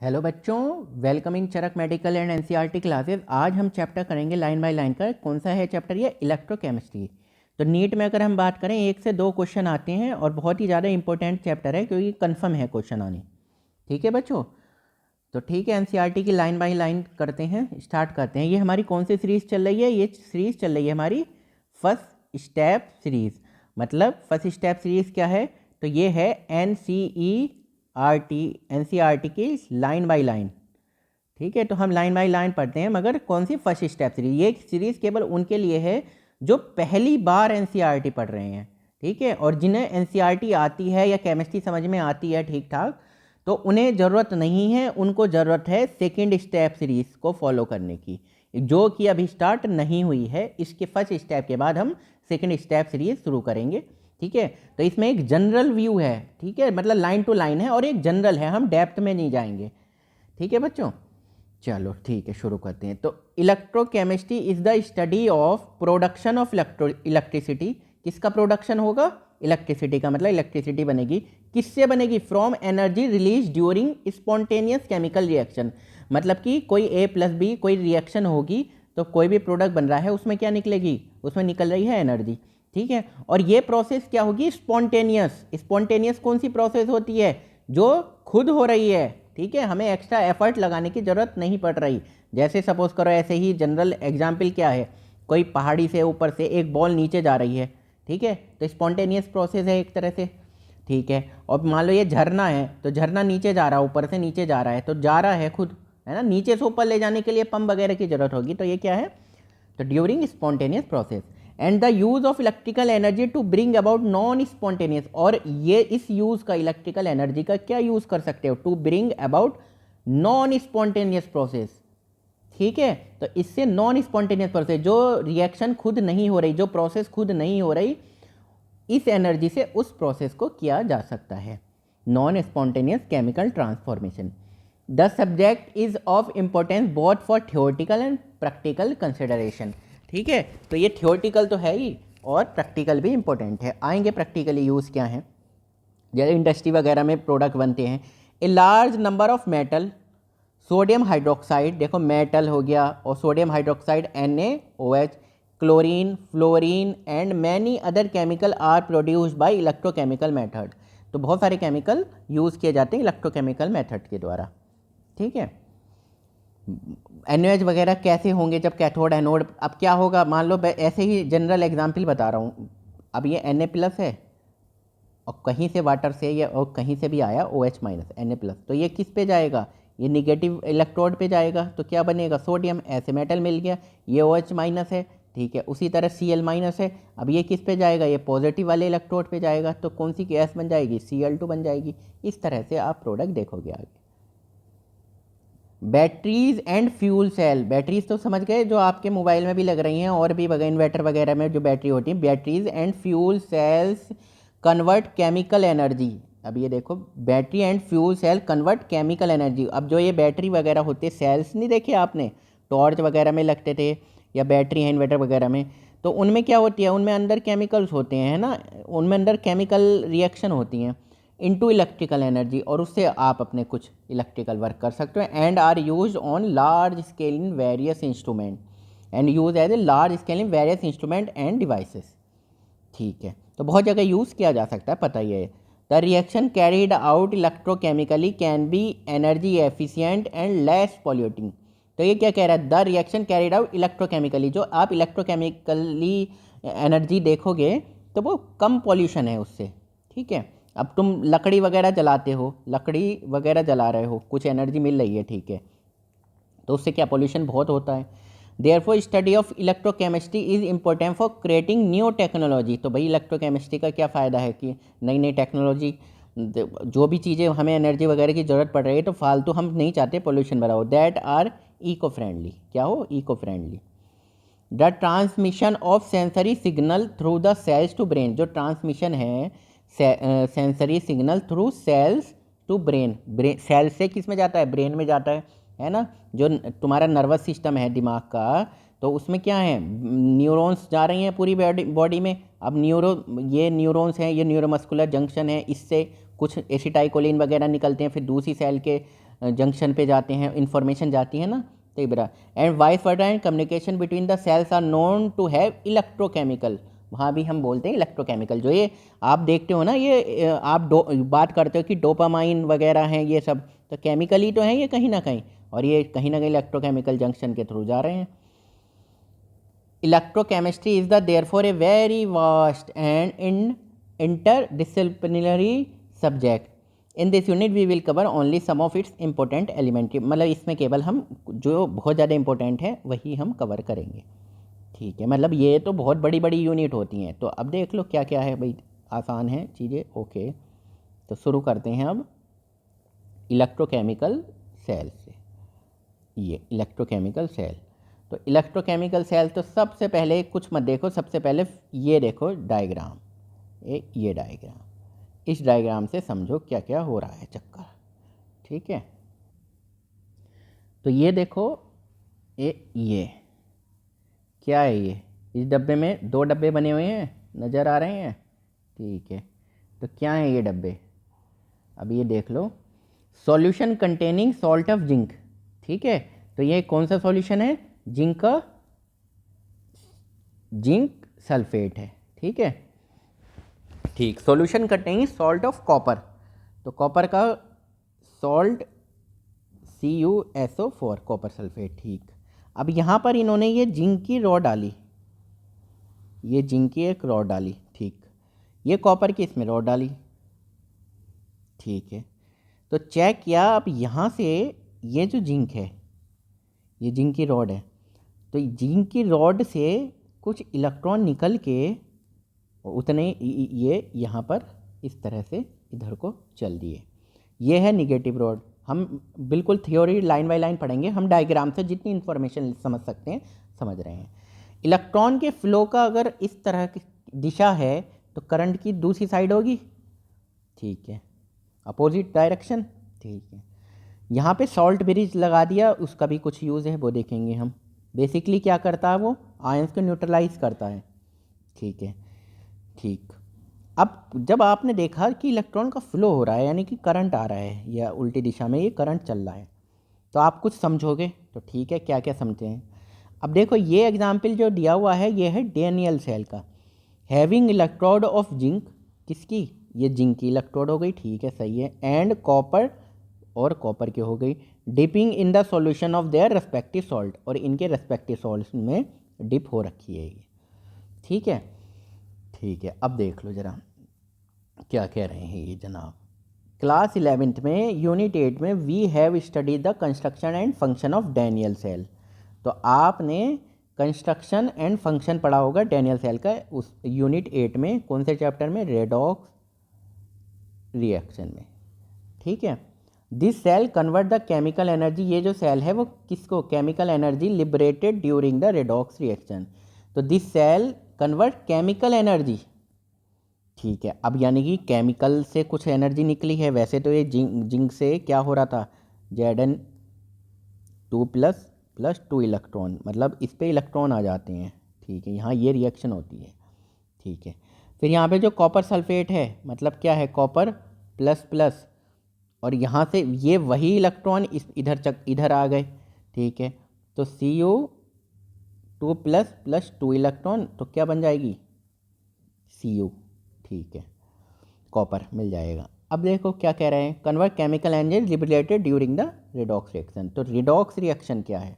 Hello बच्चों, welcome in Charak medical and NCERT classes. आज हम चैप्टर करेंगे लाइन बाय लाइन का। कौन सा है चैप्टर? ये इलेक्ट्रोकेमिस्ट्री। तो नीट में अगर हम बात करें 1 से 2 क्वेश्चन आते हैं और बहुत ही ज़्यादा इंपॉर्टेंट चैप्टर है क्योंकि कंफर्म है क्वेश्चन आने। ठीक है बच्चों, तो ठीक है, एनसीईआरटी की लाइन बाय लाइन करते हैं, स्टार्ट करते हैं। ये हमारी कौन सी सीरीज़ चल रही है? ये सीरीज़ चल रही है हमारी फर्स्ट स्टेप सीरीज़। मतलब फर्स्ट स्टेप सीरीज़ क्या है? तो ये है एनसीईआरटी की लाइन बाय लाइन। ठीक है, तो हम लाइन बाय लाइन पढ़ते हैं, मगर कौन सी? First step series. ये सीरीज़ केवल उनके लिए है जो पहली बार एनसीईआरटी पढ़ रहे हैं। ठीक है, और जिन्हें एनसीईआरटी आती है या केमिस्ट्री समझ में आती है ठीक ठाक, तो उन्हें ज़रूरत नहीं है, उनको ज़रूरत है सेकेंड स्टेप सीरीज़ को फॉलो करने की, जो कि अभी स्टार्ट नहीं हुई है। इसके फर्स्ट स्टेप के बाद हम सेकेंड स्टेप सीरीज़ शुरू करेंगे। ठीक है, तो इसमें एक जनरल व्यू है। ठीक है, मतलब लाइन टू लाइन है और एक जनरल है, हम डेप्थ में नहीं जाएंगे। ठीक है बच्चों, चलो ठीक है, शुरू करते हैं। तो electrochemistry is the study of production of electricity. किसका प्रोडक्शन होगा? इलेक्ट्रिसिटी का। मतलब इलेक्ट्रिसिटी बनेगी किससे? बनेगी from energy release during spontaneous chemical reaction. मतलब कि कोई A+B कोई रिएक्शन होगी तो कोई भी प्रोडक्ट बन रहा है, उसमें क्या निकलेगी? उसमें निकल रही है एनर्जी। ठीक है, और ये प्रोसेस क्या होगी? स्पॉन्टेनियस। स्पॉन्टेनियस कौन सी प्रोसेस होती है? जो खुद हो रही है। ठीक है, हमें एक्स्ट्रा एफर्ट लगाने की ज़रूरत नहीं पड़ रही। जैसे सपोज करो, ऐसे ही जनरल एग्जाम्पल क्या है, कोई पहाड़ी से ऊपर से एक बॉल नीचे जा रही है। ठीक है, तो स्पॉन्टेनियस प्रोसेस है एक तरह से। ठीक है, और मान लो ये झरना है, तो झरना नीचे जा रहा है, ऊपर से नीचे जा रहा है, तो जा रहा है खुद, है ना। नीचे से ऊपर ले जाने के लिए पंप वगैरह की जरूरत होगी, तो ये क्या है? तो during spontaneous process and the use of electrical energy to bring about non spontaneous. और ये इस यूज का, इलेक्ट्रिकल एनर्जी का क्या यूज कर सकते हो? To bring about non spontaneous process. ठीक है, तो इससे नॉन स्पॉन्टेनियस प्रोसेस, जो रिएक्शन खुद नहीं हो रही, जो प्रोसेस खुद नहीं हो रही, इस एनर्जी से उस प्रोसेस को किया जा सकता है। Non spontaneous chemical transformation. The subject is of importance both for theoretical and practical consideration. ठीक है, तो ये थियोरटिकल तो है ही और प्रैक्टिकल भी इंपॉर्टेंट है। आएंगे प्रैक्टिकली यूज़ क्या है। जैसे इंडस्ट्री वगैरह में प्रोडक्ट बनते हैं। A large number of metal, sodium hydroxide, देखो मेटल हो गया, और sodium hydroxide NaOH, chlorine, fluorine and many other chemical are produced by electrochemical method. तो बहुत सारे केमिकल यूज़ किए जाते हैं इलेक्ट्रोकेमिकल मेथड के द्वारा। ठीक है, NaOH वगैरह कैसे होंगे जब कैथोड एनोड? अब क्या होगा, मान लो ऐसे ही जनरल एग्जाम्पल बता रहा हूँ। अब ये Na+ है और कहीं से वाटर से या और कहीं से भी आया OH-, Na+, तो ये किस पे जाएगा? ये निगेटिव इलेक्ट्रोड पे जाएगा, तो क्या बनेगा? सोडियम। ऐसे मेटल मिल गया, ये OH- है। ठीक है, उसी तरह Cl- है। अब ये किस पे जाएगा? ये पॉजिटिव वाले इलेक्ट्रोड पे जाएगा, तो कौन सी गैस बन जाएगी? Cl2 बन जाएगी। इस तरह से आप प्रोडक्ट देखोगे आगे। Batteries and fuel cell. Batteries तो समझ गए, जो आपके मोबाइल में भी लग रही हैं और भी इन्वर्टर वगैरह में जो बैटरी होती है। Batteries and fuel cells convert chemical energy. अब ये देखो, battery and fuel cell convert chemical energy. अब जो ये बैटरी वगैरह होते हैं, सेल्स नहीं देखे आपने, टॉर्च वगैरह में लगते थे, या बैटरी है इन्वर्टर वगैरह में, तो उनमें क्या होती है? उनमें अंदर केमिकल्स होते हैं, है ना। उनमें अंदर केमिकल रिएक्शन होती हैं इनटू इलेक्ट्रिकल एनर्जी, और उससे आप अपने कुछ इलेक्ट्रिकल वर्क कर सकते हो। And are use on large scale in various instrument, and use as a large scale in various instrument and devices. ठीक है, तो बहुत जगह यूज़ किया जा सकता है, पता ही है। The reaction carried out electrochemically can be energy efficient and less polluting. तो ये क्या कह रहा है? The reaction carried out electrochemically, जो आप इलेक्ट्रोकेमिकली एनर्जी देखोगे तो वो कम पॉल्यूशन है उससे। ठीक है, अब तुम लकड़ी वगैरह जलाते हो, लकड़ी वगैरह जला रहे हो, कुछ एनर्जी मिल रही है, ठीक है, तो उससे क्या पॉल्यूशन बहुत होता है। Therefore study of electrochemistry is important for creating new technology. तो भाई इलेक्ट्रोकेमिस्ट्री का क्या फ़ायदा है कि नई नई टेक्नोलॉजी, जो भी चीज़ें हमें एनर्जी वगैरह की ज़रूरत पड़ रही है, तो फालतू हम नहीं चाहते पोल्यूशन बढ़ाओ। That are eco friendly. क्या हो? Eco friendly. The transmission of sensory signal through the cells to brain. जो ट्रांसमिशन है sensory signal through cells to brain, brain cell से किस में जाता है? ब्रेन में जाता है ना। जो तुम्हारा नर्वस सिस्टम है दिमाग का, तो उसमें क्या है? न्यूरॉन्स जा रही हैं पूरी बॉडी में। अब ये न्यूरॉन्स हैं, ये न्यूरोमस्कुलर जंक्शन है, इससे कुछ एसिटाइकोलिन वगैरह निकलते हैं, फिर दूसरी सेल के जंक्शन पे जाते हैं, इंफॉर्मेशन जाती है ना, तो इबरा and vice versa and communication between the cells are known to have electrochemical, वहाँ भी हम बोलते हैं इलेक्ट्रोकेमिकल। जो ये आप देखते हो ना, ये आप बात करते हो कि डोपामाइन वगैरह हैं ये सब, तो केमिकली तो हैं ये कहीं ना कहीं, और ये कहीं ना कहीं इलेक्ट्रोकेमिकल जंक्शन के थ्रू जा रहे हैं। Electrochemistry is the therefore a very vast and in interdisciplinary subject. In this unit we will cover only some of its important elementary, मतलब इसमें केवल हम जो बहुत ज़्यादा इंपॉर्टेंट है वही हम कवर करेंगे। ठीक है, मतलब ये तो बहुत बड़ी बड़ी यूनिट होती हैं। तो अब देख लो क्या क्या है भाई, आसान है चीज़ें। ओके, तो शुरू करते हैं अब इलेक्ट्रोकेमिकल सेल से। ये इलेक्ट्रोकेमिकल सेल, तो इलेक्ट्रोकेमिकल सेल तो सबसे पहले कुछ मत देखो, सबसे पहले ये देखो डायग्राम, ये डायग्राम, इस डायग्राम से समझो क्या क्या हो रहा है चक्कर। ठीक है, तो ये देखो, ये क्या है, ये इस डब्बे में 2 डब्बे बने हुए हैं, नज़र आ रहे हैं। ठीक है, तो क्या है ये डब्बे, अब ये देख लो, solution containing salt of zinc. ठीक है, तो ये कौन सा सॉल्यूशन है, जिंक का, जिंक सल्फेट है। ठीक है, ठीक, solution containing salt of copper, तो कॉपर का सॉल्ट CuSO4 कॉपर सल्फेट। ठीक, अब यहाँ पर इन्होंने ये जिंक की रॉड डाली, ये जिंक की एक रॉड डाली। ठीक, ये कॉपर की इसमें रॉड डाली। ठीक है, तो चेक किया, अब यहाँ से ये जो जिंक है, ये जिंक की रॉड है, तो जिंक की रॉड से कुछ इलेक्ट्रॉन निकल के उतने ये यहाँ पर इस तरह से इधर को चल दिए। ये है निगेटिव रॉड। हम बिल्कुल थ्योरी लाइन बाय लाइन पढ़ेंगे, हम डायग्राम से जितनी इन्फॉर्मेशन समझ सकते हैं समझ रहे हैं। इलेक्ट्रॉन के फ्लो का अगर इस तरह की दिशा है तो करंट की दूसरी साइड होगी। ठीक है, अपोजिट डायरेक्शन। ठीक है, यहाँ पे सॉल्ट ब्रिज लगा दिया, उसका भी कुछ यूज़ है वो देखेंगे हम। बेसिकली क्या करता है वो, आयंस को न्यूट्रलाइज करता है। ठीक है, ठीक, अब जब आपने देखा कि इलेक्ट्रॉन का फ्लो हो रहा है, यानी कि करंट आ रहा है या उल्टी दिशा में ये करंट चल रहा है, तो आप कुछ समझोगे। तो ठीक है, क्या क्या समझते हैं। अब देखो, ये एग्जाम्पल जो दिया हुआ है ये है डैनियल सेल का। हैविंग इलेक्ट्रोड ऑफ जिंक, किसकी, ये जिंक की इलेक्ट्रोड हो गई। ठीक है, सही है, एंड कॉपर, और कॉपर की हो गई, dipping in the solution of their respective salt, और इनके रेस्पेक्टिव सॉल्ट में डिप हो रखी है ये। ठीक है, ठीक है, अब देख लो ज़रा क्या कह रहे हैं ये जनाब। क्लास 11th में यूनिट 8 में we have study the construction and function of Daniell cell. तो आपने कंस्ट्रक्शन एंड फंक्शन पढ़ा होगा डैनियल सेल का, उस यूनिट 8 में, कौन से चैप्टर में, रेडॉक्स रिएक्शन में। ठीक है, this cell convert the chemical energy, ये जो सेल है वो किसको, chemical energy liberated during the redox reaction. तो this cell convert chemical energy. ठीक है, अब यानी कि केमिकल से कुछ एनर्जी निकली है। वैसे तो ये जिंक से क्या हो रहा था, Zn2++2 इलेक्ट्रॉन, मतलब इस पे इलेक्ट्रॉन आ जाते हैं। ठीक है, यहाँ ये रिएक्शन होती है। ठीक है, फिर यहाँ पे जो कॉपर सल्फेट है, मतलब क्या है, कॉपर प्लस प्लस, और यहाँ से ये वही इलेक्ट्रॉन इधर आ गए। ठीक है, तो Cu2++2 इलेक्ट्रॉन, तो क्या बन जाएगी, Cu। ठीक है, कॉपर मिल जाएगा। अब देखो क्या कह रहे हैं, convert chemical energy liberated during the redox reaction. तो रिडॉक्स रिएक्शन क्या है,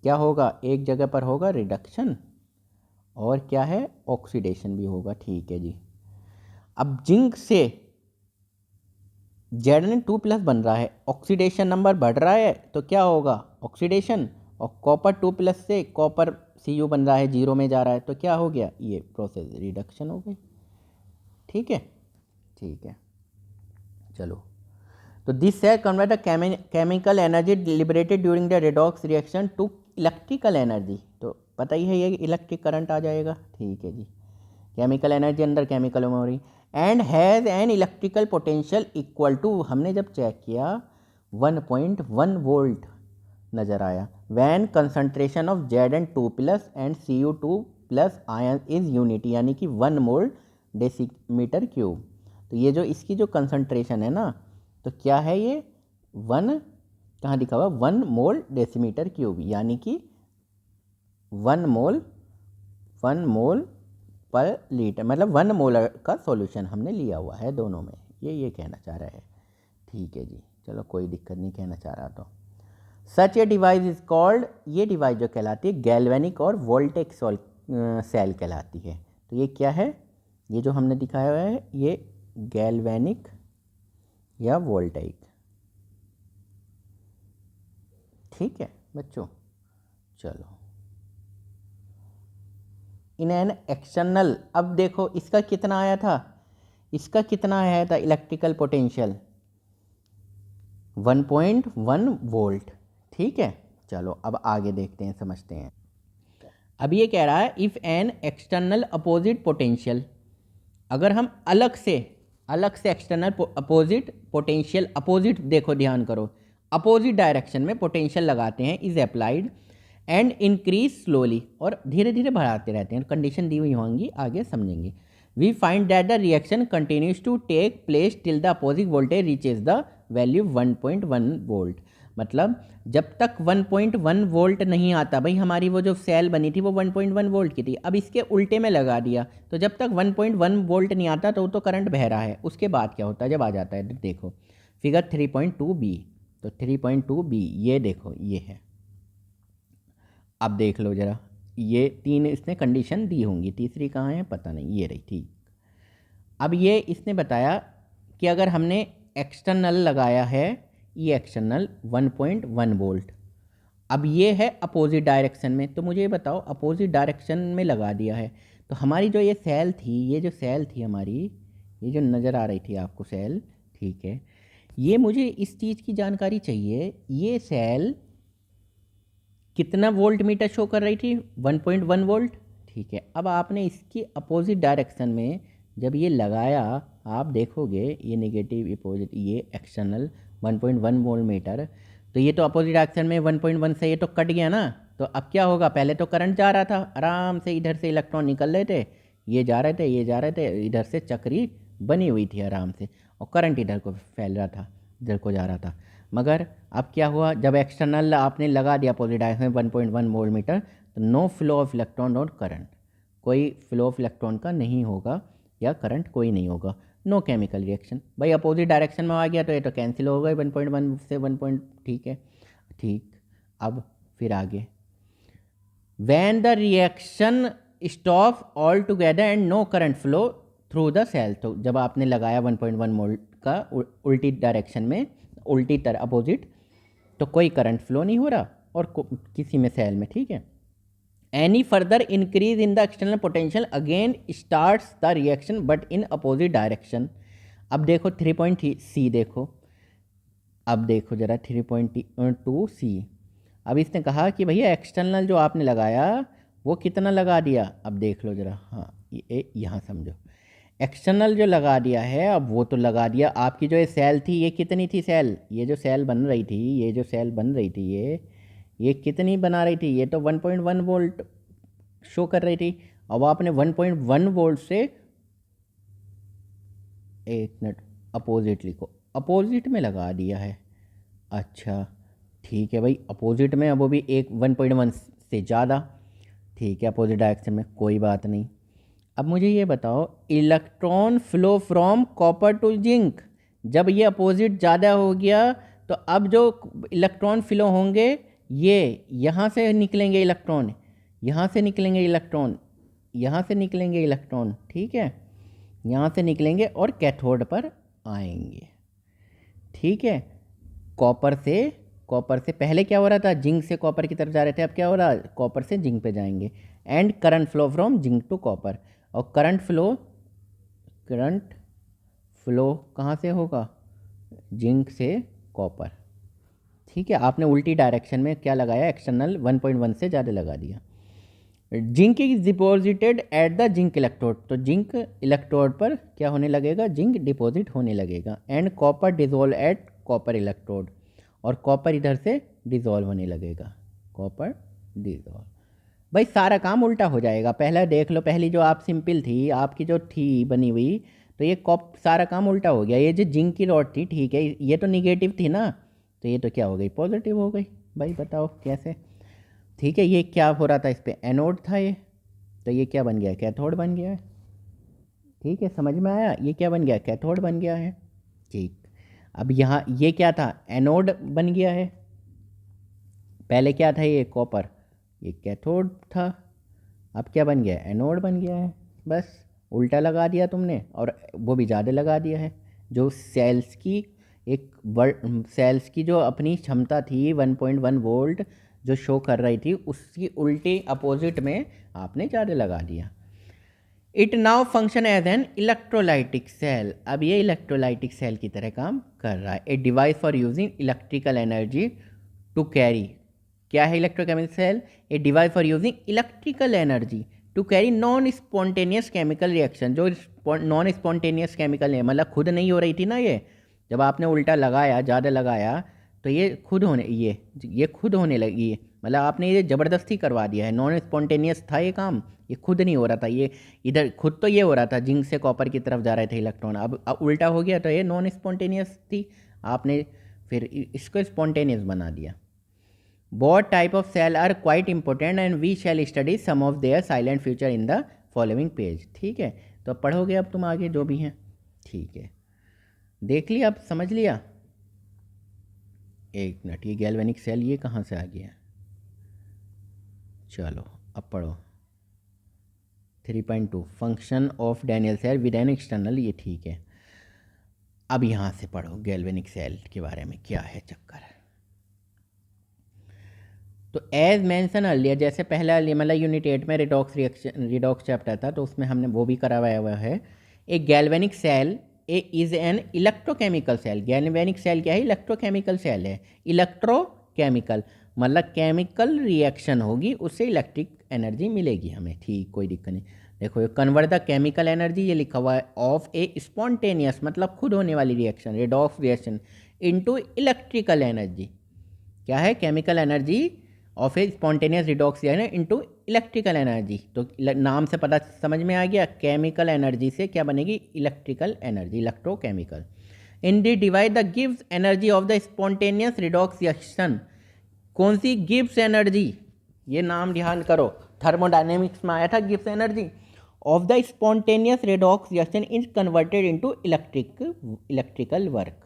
क्या होगा, एक जगह पर होगा रिडक्शन, और क्या है, ऑक्सीडेशन भी होगा। ठीक है जी, अब जिंक से Zn2+ बन रहा है, ऑक्सीडेशन नंबर बढ़ रहा है, तो क्या होगा, ऑक्सीडेशन, और कॉपर 2+ से कॉपर Cu बन रहा है, 0 में जा रहा है, तो क्या हो गया, ये प्रोसेस रिडक्शन हो गई। ठीक है, ठीक है, चलो, तो this cell convert the chemical energy liberated during the redox reaction to electrical energy. तो पता ही है ये इलेक्ट्रिक करंट आ जाएगा। ठीक है जी, केमिकल एनर्जी अंदर chemical memory, and has an electrical potential equal to, हमने जब चेक किया 1.1 वोल्ट नज़र आया, when concentration of Zn2+ and Cu2+ ion is unity, यानी कि 1 मोल डेसीमीटर क्यूब। तो ये जो इसकी जो कंसनट्रेशन है ना, तो क्या है ये 1 कहाँ दिखा हुआ, 1 मोल डेसीमीटर क्यूब, यानी कि 1 मोल पर लीटर, मतलब 1 मोल का सॉल्यूशन हमने लिया हुआ है दोनों में, ये कहना चाह रहा है। ठीक है जी, चलो कोई दिक्कत नहीं, कहना चाह रहा तो। सच ए डिवाइस इज कॉल्ड, ये डिवाइस जो कहलाती है गैल्वेनिक और वोल्टेक सेल कहलाती है। तो ये क्या है, ये जो हमने दिखाया हुआ है ये गैल्वेनिक या वोल्टेक। ठीक है बच्चों, चलो इन एन एक्सटर्नल, अब देखो इसका कितना आया था, इसका कितना आया था इलेक्ट्रिकल पोटेंशियल 1.1 वोल्ट। ठीक है, चलो अब आगे देखते हैं, समझते हैं। अब ये कह रहा है if an external opposite potential, अगर हम अलग से एक्सटर्नल अपोजिट पोटेंशियल, अपोजिट देखो ध्यान करो, अपोजिट डायरेक्शन में पोटेंशियल लगाते हैं, is applied and increase slowly, और धीरे धीरे बढ़ाते रहते हैं, कंडीशन दी हुई होंगी आगे समझेंगे। We find that the reaction continues to take place till the opposite voltage reaches the value 1.1 volt. मतलब जब तक 1.1 वोल्ट नहीं आता, भाई हमारी वो जो सेल बनी थी वो 1.1 वोल्ट की थी, अब इसके उल्टे में लगा दिया, तो जब तक 1.1 वोल्ट नहीं आता तो करंट बह रहा है। उसके बाद क्या होता है जब आ जाता है, देखो फिगर 3.2b, तो 3.2b ये देखो ये है। अब देख लो ज़रा, ये 3 इसने कंडीशन दी होंगी, तीसरी कहाँ है पता नहीं, ये रही। ठीक, अब ये इसने बताया कि अगर हमने एक्सटर्नल लगाया है, ये एक्सटर्नल 1.1 वोल्ट, अब ये है अपोजिट डायरेक्शन में, तो मुझे ये बताओ अपोजिट डायरेक्शन में लगा दिया है, तो हमारी जो ये सेल थी, ये जो सेल थी हमारी, ये जो नज़र आ रही थी आपको सेल, ठीक है, ये मुझे इस चीज़ की जानकारी चाहिए, ये सेल कितना वोल्ट मीटर शो कर रही थी, 1.1 वोल्ट। ठीक है, अब आपने इसकी अपोजिट डायरेक्शन में जब ये लगाया, आप देखोगे ये नेगेटिव अपोजिट, ये एक्सटर्नल 1.1 वोल्ट मीटर, तो ये तो अपोजिट डायरेक्शन में 1.1 से ये तो कट गया ना, तो अब क्या होगा, पहले तो करंट जा रहा था आराम से, इधर से इलेक्ट्रॉन निकल रहे थे, ये जा रहे थे, ये जा रहे थे, इधर से चक्री बनी हुई थी आराम से, और करंट इधर को फैल रहा था, इधर को जा रहा था। मगर अब क्या हुआ, जब एक्सटर्नल आपने लगा दिया अपोजिट डायरेक्शन में 1.1 वोल्ट मीटर, तो नो फ्लो ऑफ इलेक्ट्रॉन और करंट, कोई फ्लो ऑफ इलेक्ट्रॉन का नहीं होगा या करंट कोई नहीं होगा, नो केमिकल रिएक्शन। भाई अपोजिट डायरेक्शन में आ गया तो ये तो कैंसिल हो गए 1.1 से 1. ठीक है, ठीक, अब फिर आगे, when the reaction stop all together and no current flow through the cell, तो जब आपने लगाया 1.1 वोल्ट का उल्टी डायरेक्शन में, उल्टी तरह अपोजिट, तो कोई करंट फ्लो नहीं हो रहा और किसी में सेल में। ठीक है, any further increase in the external potential again starts the reaction but in opposite direction. अब देखो 3.3c देखो, अब देखो जरा 3.2c, अब इसने कहा कि भैया एक्सटर्नल जो आपने लगाया वो कितना लगा दिया, अब देख लो जरा, हाँ ये यहाँ समझो, एक्सटर्नल जो लगा दिया है, अब वो तो लगा दिया, आपकी जो ये सेल थी ये कितनी थी सेल, ये जो सेल बन रही थी, ये जो सेल बन रही थी, ये कितनी बना रही थी, ये तो 1.1 वोल्ट शो कर रही थी। अब आपने 1.1 वोल्ट से, एक मिनट, अपोजिट लिखो, अपोजिट में लगा दिया है। अच्छा ठीक है भाई, अपोजिट में, अब वो भी 1.1 से ज़्यादा, ठीक है, अपोजिट डायरेक्शन में, कोई बात नहीं। अब मुझे ये बताओ, electron flow from copper two zinc, जब ये अपोजिट ज़्यादा हो गया तो अब जो इलेक्ट्रॉन फ्लो होंगे ये यहाँ से निकलेंगे इलेक्ट्रॉन, यहाँ से निकलेंगे इलेक्ट्रॉन, यहाँ से निकलेंगे इलेक्ट्रॉन, ठीक है, यहाँ से निकलेंगे और कैथोड पर आएंगे। ठीक है, कॉपर से पहले क्या हो रहा था, जिंक से कॉपर की तरफ जा रहे थे, अब क्या हो रहा है, कॉपर से जिंक पे जाएंगे। And current flow from zinc to copper, और करंट फ्लो कहाँ से होगा, जिंक से कॉपर। ठीक है, आपने उल्टी डायरेक्शन में क्या लगाया, एक्सटर्नल 1.1 से ज़्यादा लगा दिया। Zinc is deposited at the zinc electrode, तो जिंक इलेक्ट्रोड पर क्या होने लगेगा, जिंक डिपॉजिट होने लगेगा। And copper dissolve at copper electrode, और कॉपर इधर से डिजोल्व होने लगेगा, कॉपर डिजोल्व। भाई सारा काम उल्टा हो जाएगा, पहला देख लो, पहली जो आप सिंपल थी आपकी जो थी बनी हुई, तो ये सारा काम उल्टा हो गया। ये जो जिंक की रॉड थी, ठीक है, ये तो निगेटिव थी ना, तो ये तो क्या हो गई, पॉजिटिव हो गई। भाई बताओ कैसे। ठीक है, ये क्या हो रहा था, इस पर एनोड था ये, तो ये क्या बन गया, कैथोड बन गया है। ठीक है, समझ में आया, ये क्या बन गया, कैथोड बन गया है। ठीक, अब यहाँ ये क्या था, एनोड बन गया है। पहले क्या था, ये कॉपर, ये कैथोड था। अब क्या बन गया, एनोड बन गया है। बस उल्टा लगा दिया तुमने, और वो भी ज़्यादा लगा दिया है। जो सेल्स की सेल्स की जो अपनी क्षमता थी 1.1 वोल्ट जो शो कर रही थी, उसकी उल्टी अपोजिट में आपने ज़्यादा लगा दिया। It now function as an electrolytic cell. अब ये इलेक्ट्रोलाइटिक सेल की तरह काम कर रहा है। A device for using electrical energy to carry. क्या है electrochemical cell, a device for using electrical energy to carry non spontaneous chemical reaction. जो नॉन स्पॉन्टेनियस केमिकल है, मतलब खुद नहीं हो रही थी ना, ये जब आपने उल्टा लगाया, ज़्यादा लगाया, तो ये खुद होने, ये खुद होने लगी है। मतलब आपने ये ज़बरदस्ती करवा दिया है। नॉन स्पॉन्टेनियस था ये काम, ये खुद नहीं हो रहा था। ये इधर खुद तो ये हो रहा था, जिंक से कॉपर की तरफ जा रहे थे इलेक्ट्रॉन, अब उल्टा हो गया, तो ये नॉन स्पॉन्टेनियस थी, आपने फिर इसको स्पॉन्टेनियस बना दिया। Both type of cell are quite important and we shall study some of their salient features in the following page. ठीक है, तो अब पढ़ोगे अब तुम आगे जो भी हैं। ठीक है, देख लिया, अब समझ लिया। एक मिनट, ये गैल्वेनिक सेल ये कहाँ से आ गया, चलो अब पढ़ो। 3.2 function of Daniell cell with an external, ये ठीक है। अब यहाँ से पढ़ो गैल्वेनिक सेल के बारे में क्या है चक्कर। तो एज मेंशन अर्लियर, जैसे पहला मतलब यूनिट 8 में रिडॉक्स चैप्टर था, तो उसमें हमने वो भी कराया हुआ है। A galvanic cell is an electrochemical cell. Galvanic cell क्या है, इलेक्ट्रोकेमिकल सेल है। इलेक्ट्रोकेमिकल मतलब केमिकल रिएक्शन होगी, उससे इलेक्ट्रिक एनर्जी मिलेगी हमें। ठीक, कोई दिक्कत नहीं। देखो, ये कन्वर्ट द केमिकल एनर्जी, ये लिखा हुआ है, ऑफ ए स्पॉन्टेनियस मतलब खुद होने वाली reaction, redox reaction, into electrical energy. क्या है, chemical energy of A spontaneous redox reaction into electrical energy. तो नाम से पता समझ में आ गया, केमिकल एनर्जी से क्या बनेगी, electrical energy, electrochemical. In the divide the gives energy of the spontaneous redox reaction. कौन सी, गिब्स एनर्जी, ये नाम ध्यान करो, थर्मोडायनेमिक्स में आया था Gibbs energy. Of the spontaneous redox reaction is converted into electrical work.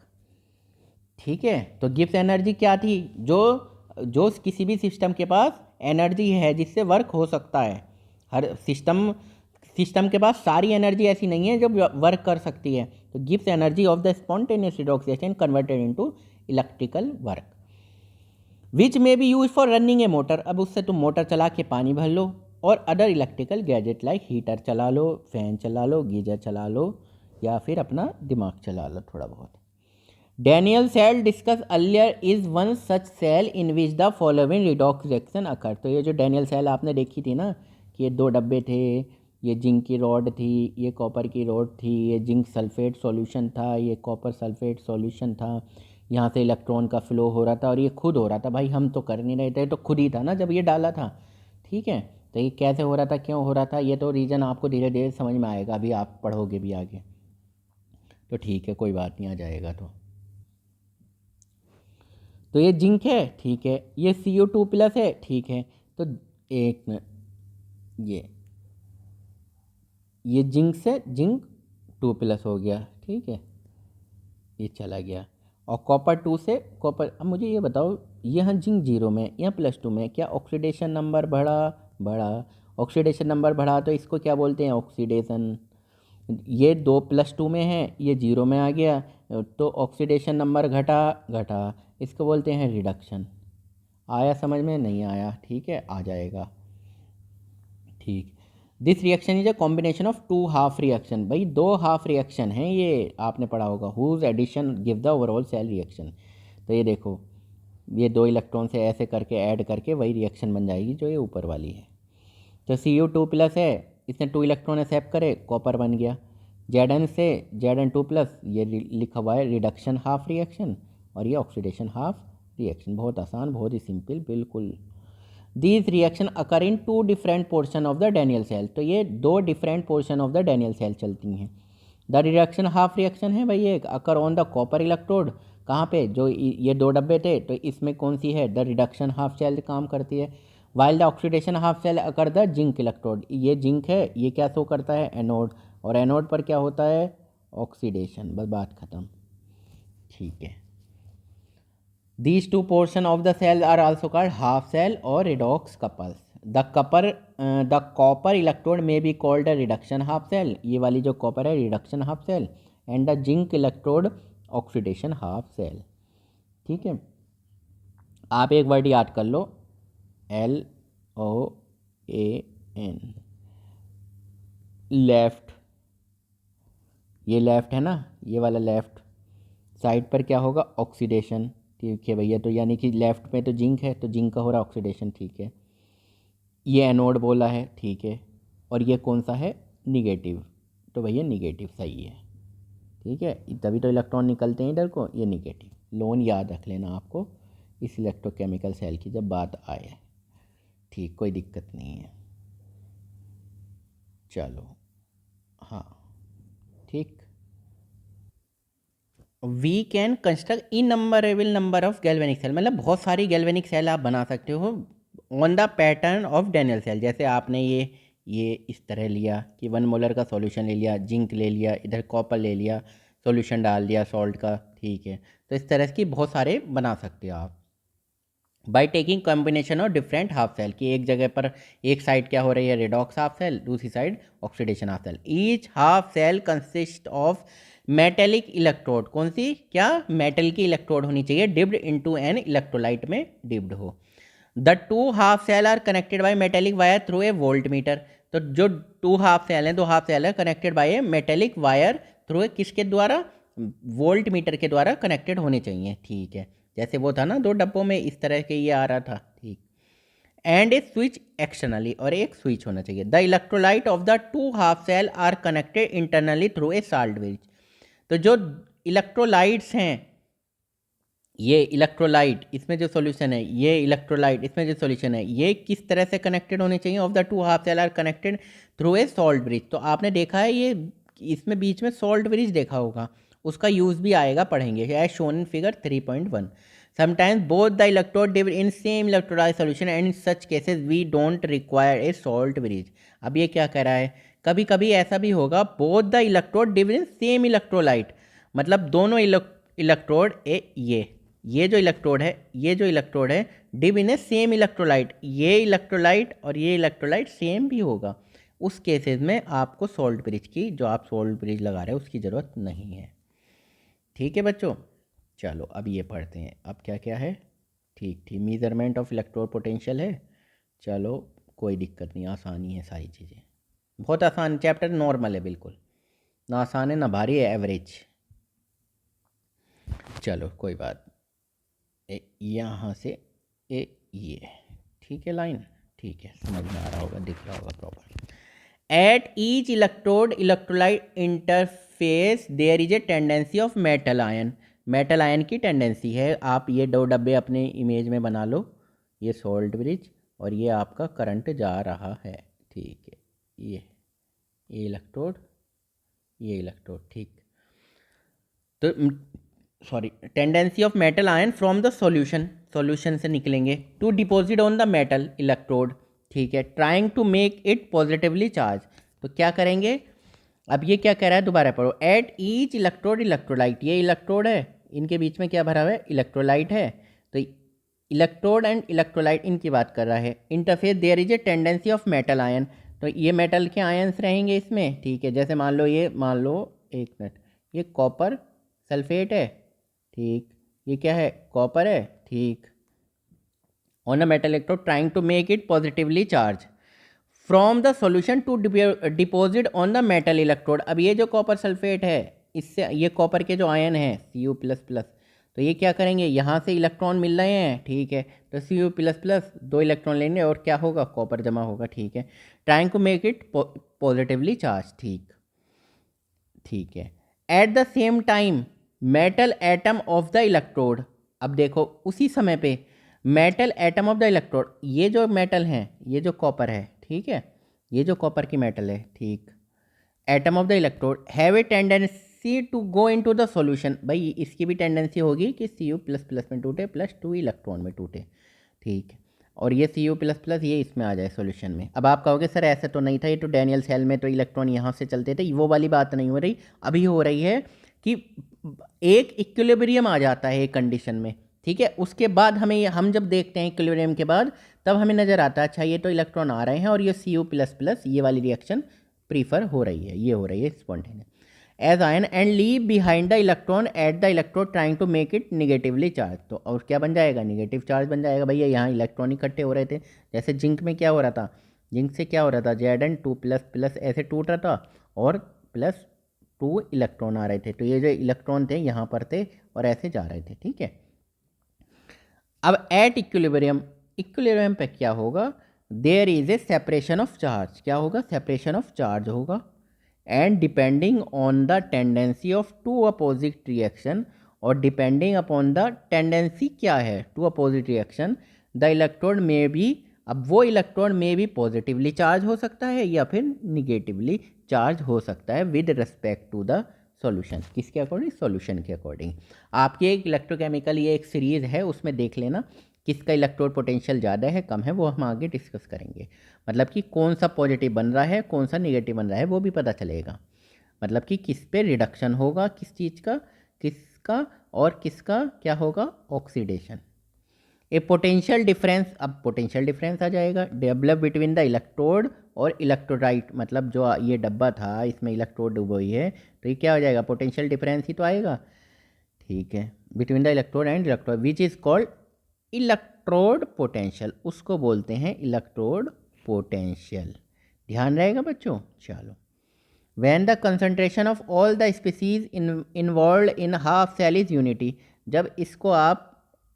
ठीक है, तो गिब्स एनर्जी क्या थी, जो किसी भी सिस्टम के पास एनर्जी है जिससे वर्क हो सकता है। हर सिस्टम के पास सारी एनर्जी ऐसी नहीं है जो वर्क कर सकती है। तो Gibbs energy of the spontaneous redox reaction converted into electrical work which may be use for running a motor. अब उससे तुम मोटर चला के पानी भर लो, और other electrical gadget like heater चला लो, फैन चला लो, गीजर चला लो, या फिर अपना दिमाग चला लो थोड़ा बहुत। Daniell cell discuss earlier is one such cell in which the following redox reaction occur. तो ये जो डैनियल सेल आपने देखी थी ना, कि ये दो डब्बे थे, ये जिंक की रॉड थी, ये कॉपर की रॉड थी, ये जिंक सल्फेट सॉल्यूशन था, ये कॉपर सल्फेट सॉल्यूशन था, यहाँ से इलेक्ट्रॉन का फ्लो हो रहा था, और ये खुद हो रहा था। भाई हम तो कर नहीं रहे थे, तो खुद ही था ना जब ये डाला था। ठीक है, तो ये कैसे हो रहा था, क्यों हो रहा था, ये तो रीज़न आपको धीरे धीरे समझ में आएगा, अभी आप पढ़ोगे भी आगे। तो ठीक है, कोई बात नहीं, आ जाएगा। तो ये जिंक है, ठीक है, ये CO2+ है, ठीक है। तो एक मिनट, ये जिंक से जिंक 2+ हो गया, ठीक है, ये चला गया। और कॉपर 2 से कॉपर। अब मुझे ये बताओ, यहाँ जिंक 0 में या +2 में, क्या ऑक्सीडेशन नंबर बढ़ा? ऑक्सीडेशन नंबर बढ़ा तो इसको क्या बोलते हैं, ऑक्सीडेशन। ये 2+2 में है, ये 0 में आ गया, तो ऑक्सीडेशन नंबर घटा, इसको बोलते हैं रिडक्शन। आया समझ में, नहीं आया, ठीक है, आ जाएगा। ठीक, this reaction is a combination of 2 half reaction. भाई 2 हाफ रिएक्शन हैं, ये आपने पढ़ा होगा, whose addition give the overall cell reaction. तो ये देखो, ये 2 इलेक्ट्रॉन से ऐसे करके ऐड करके वही रिएक्शन बन जाएगी जो ये ऊपर वाली है। तो CO2+ है, इसने 2 इलेक्ट्रॉन एक्सेप्ट करे, कॉपर बन गया। Zn से Zn2+, ये लिखा हुआ है रिडक्शन हाफ रिएक्शन, और ये ऑक्सीडेशन हाफ रिएक्शन। बहुत आसान, बहुत ही सिंपल, बिल्कुल। These reaction occur in 2 different portion of the Daniell cell. तो ये 2 different portion of the Daniell cell चलती हैं। द रिडक्शन हाफ रिएक्शन है भाई, एक occur on the copper electrode, कहाँ पे, जो ये 2 डब्बे थे तो इसमें कौन सी है, द रिडक्शन हाफ शेल काम करती है, while the oxidation half cell occur the zinc electrode, ये जिंक है, ये क्या शो करता है, एनोड, और एनोड पर क्या होता है, ऑक्सीडेशन, बस बात खत्म। ठीक है, these two portion of the cell are also called half cell और redox couples. The copper electrode may be called a reduction half cell, ये वाली जो कॉपर है reduction half cell, and the zinc electrode oxidation half cell. ठीक है, आप एक word याद कर लो, LOAN, लेफ्ट, ये लेफ्ट है ना, ये वाला लेफ्ट साइड पर क्या होगा, ऑक्सीडेशन। ठीक है भैया, तो यानी कि लेफ्ट में तो जिंक है, तो जिंक का हो रहा है ऑक्सीडेशन। ठीक है, ये एनोड बोला है, ठीक है, और ये कौन सा है, निगेटिव, तो भैया निगेटिव सही है। ठीक है, तभी तो इलेक्ट्रॉन निकलते हैं इधर को, ये निगेटिव। लोन याद रख लेना आपको इस इलेक्ट्रोकेमिकल सेल की जब बात आए। ठीक, कोई दिक्कत नहीं है। चलो, हाँ ठीक, we can construct innumerable number of galvanic cell, मतलब बहुत सारी गैल्वेनिक सेल आप बना सकते हो on the pattern of Daniell cell. जैसे आपने ये इस तरह लिया कि 1 मोलर का सॉल्यूशन ले लिया, जिंक ले लिया, इधर कॉपर ले लिया, सॉल्यूशन डाल दिया सॉल्ट का। ठीक है, तो इस तरह की बहुत सारे बना सकते हो आप by taking combination of different half cell, की एक जगह पर एक साइड क्या हो रही है, रिडॉक्स हाफ सेल, दूसरी side oxidation half cell. Each half cell consist of metallic electrode, कौन सी, क्या, मेटल की इलेक्ट्रोड होनी चाहिए, डिप्ड इनटू एन इलेक्ट्रोलाइट में डिप्ड हो। The 2 half cell are connected by metallic wire through a voltmeter, तो जो 2 हाफ सेल हैं, 2 हाफ सेल है connected by a metallic wire through a, किसके द्वारा, वोल्ट मीटर के द्वारा कनेक्टेड होने चाहिए। ठीक है, जैसे वो था ना 2 डब्बों में इस तरह के ये आ रहा था। ठीक, एंड ए स्विच एक्सटर्नली, और एक स्विच होना चाहिए। The electrolyte of the 2 half cell are connected internally through a salt bridge, तो जो इलेक्ट्रोलाइट्स हैं, ये इलेक्ट्रोलाइट इसमें जो सॉल्यूशन है, ये इलेक्ट्रोलाइट इसमें जो सॉल्यूशन है, ये किस तरह से कनेक्टेड होने चाहिए, of the 2 half cell are connected through a salt bridge. तो आपने देखा है ये इसमें बीच में सॉल्ट ब्रिज देखा होगा, उसका यूज़ भी आएगा, पढ़ेंगे, as shown in figure 3.1। Sometimes both the electrode dip in same electrolyte solution and in such cases we don't require a salt bridge. अब ये क्या कह रहा है, कभी कभी ऐसा भी होगा, both the electrode dip in same electrolyte, मतलब दोनों इलेक्ट्रोड ये जो इलेक्ट्रोड है, ये जो इलेक्ट्रोड है, डिव इन ए सेम इलेक्ट्रोलाइट, ये इलेक्ट्रोलाइट और ये इलेक्ट्रोलाइट सेम भी होगा, उस केसेस में आपको सॉल्ट ब्रिज की, जो आप सॉल्ट ब्रिज लगा रहे हो उसकी ज़रूरत नहीं है। ठीक है बच्चों, चलो अब ये पढ़ते हैं, अब क्या क्या है। ठीक, मेजरमेंट ऑफ इलेक्ट्रोड पोटेंशियल है, चलो कोई दिक्कत नहीं, आसानी है सारी चीज़ें, बहुत आसान चैप्टर, नॉर्मल है बिल्कुल, ना आसान है ना भारी है, एवरेज। चलो कोई बात, यहाँ से ये ठीक है लाइन, ठीक है, समझ में आ रहा होगा, दिख रहा होगा proper. At each electrode electrolyte interface there is a tendency of metal ion, metal ion की टेंडेंसी है। आप ये 2 डब्बे अपने इमेज में बना लो, ये सॉल्ट ब्रिज और ये आपका करंट जा रहा है। ठीक है, ये इलेक्ट्रोड, ये इलेक्ट्रोड, ठीक, तो sorry, tendency of metal ion from the solution से निकलेंगे to deposit on the metal electrode. ठीक है, trying to make it positively charge, तो क्या करेंगे, अब ये क्या कह रहा है, दोबारा पढ़ो, एट ईच इलेक्ट्रोड इलेक्ट्रोलाइट, ये इलेक्ट्रोड है, इनके बीच में क्या भरा हुआ है, इलेक्ट्रोलाइट है, तो इलेक्ट्रोड एंड इलेक्ट्रोलाइट इनकी बात कर रहा है। Interface there is a tendency of metal ion, तो ये मेटल के आयन्स रहेंगे इसमें। ठीक है, जैसे मान लो ये, मान लो एक मिनट, ये कॉपर सल्फेट है, ठीक, ये क्या है, कॉपर है, ठीक, on a metal electrode trying to make it positively charge from the solution to deposit on the metal electrode. अब ये जो कॉपर सल्फेट है, इससे ये कॉपर के जो आयन है Cu++, तो ये क्या करेंगे, यहाँ से इलेक्ट्रॉन मिल रहे हैं, ठीक है, तो Cu++, 2 इलेक्ट्रॉन लेंगे और क्या होगा, कॉपर जमा होगा। ठीक है, trying to make it positively charge, ठीक, ठीक है। At the same time metal atom of the electrode, अब देखो उसी समय पे metal atom of the electrode, ये जो मेटल हैं, ये जो कॉपर है, ठीक है, ये जो कॉपर की मेटल है, ठीक, atom of the electrode have a tendency सी to go into the solution, भाई इसकी भी टेंडेंसी होगी कि Cu++ में टूटे प्लस 2 इलेक्ट्रॉन में टूटे, ठीक है, और ये Cu++ ये इसमें आ जाए सॉल्यूशन में। अब आप कहोगे सर ऐसे तो नहीं था, ये तो डैनियल सेल में तो इलेक्ट्रॉन यहाँ से चलते थे, वो वाली बात नहीं हो रही, अभी हो रही है कि एक इक्विलिब्रियम आ जाता है एक कंडीशन में, ठीक है, उसके बाद हम जब देखते हैं इक्विलिब्रियम के बाद, तब हमें नज़र आता है अच्छा ये तो इलेक्ट्रॉन आ रहे हैं और ये Cu++ ये वाली रिएक्शन प्रीफर हो रही है, ये हो रही है spontaneous as ion and leave behind the electron at the electrode trying to make it negatively charge. तो और क्या बन जाएगा, निगेटिव चार्ज बन जाएगा। भैया यहाँ इलेक्ट्रॉन इकट्ठे हो रहे थे, जैसे जिंक में क्या हो रहा था, जिंक से क्या हो रहा था, Zn2++ ऐसे टूट रहा था और +2 इलेक्ट्रॉन आ रहे थे, तो ये जो इलेक्ट्रॉन थे यहाँ पर थे और ऐसे जा रहे थे, ठीक है। अब एट इक्विलिब्रियम, इक्विलिब्रियम पे क्या होगा, there is a separation of charge, क्या होगा, सेपरेशन ऑफ चार्ज होगा, and depending on the tendency of two opposite reaction, और डिपेंडिंग अपॉन द टेंडेंसी क्या है, two opposite reaction, the electrode में भी, अब वो इलेक्ट्रॉन में भी पॉजिटिवली चार्ज हो सकता है या फिर निगेटिवली चार्ज हो सकता है with respect to the solution, किसके अकॉर्डिंग, सॉल्यूशन के अकॉर्डिंग। आपकी एक इलेक्ट्रोकेमिकल ये एक सीरीज़ है, उसमें देख लेना किसका इलेक्ट्रोड पोटेंशियल ज़्यादा है कम है, वो हम आगे डिस्कस करेंगे। मतलब कि कौन सा पॉजिटिव बन रहा है कौन सा निगेटिव बन रहा है वो भी पता चलेगा, मतलब कि किस पे रिडक्शन होगा, किस चीज़ का, किसका और किसका क्या होगा, ऑक्सीडेशन। ए पोटेंशियल डिफरेंस, अब पोटेंशियल डिफरेंस आ जाएगा, डेवलप बिटवीन द इलेक्ट्रोड और इलेक्ट्रोलाइट, मतलब जो ये डब्बा था इसमें इलेक्ट्रोड डुबोई है, तो ये क्या हो जाएगा, पोटेंशियल डिफरेंस ही तो आएगा, ठीक है, between the electrode and electrode which is called electrode potential, उसको बोलते हैं इलेक्ट्रोड पोटेंशियल, ध्यान रहेगा बच्चों। चलो, when the concentration of all the species involve in half cell is unity, जब इसको आप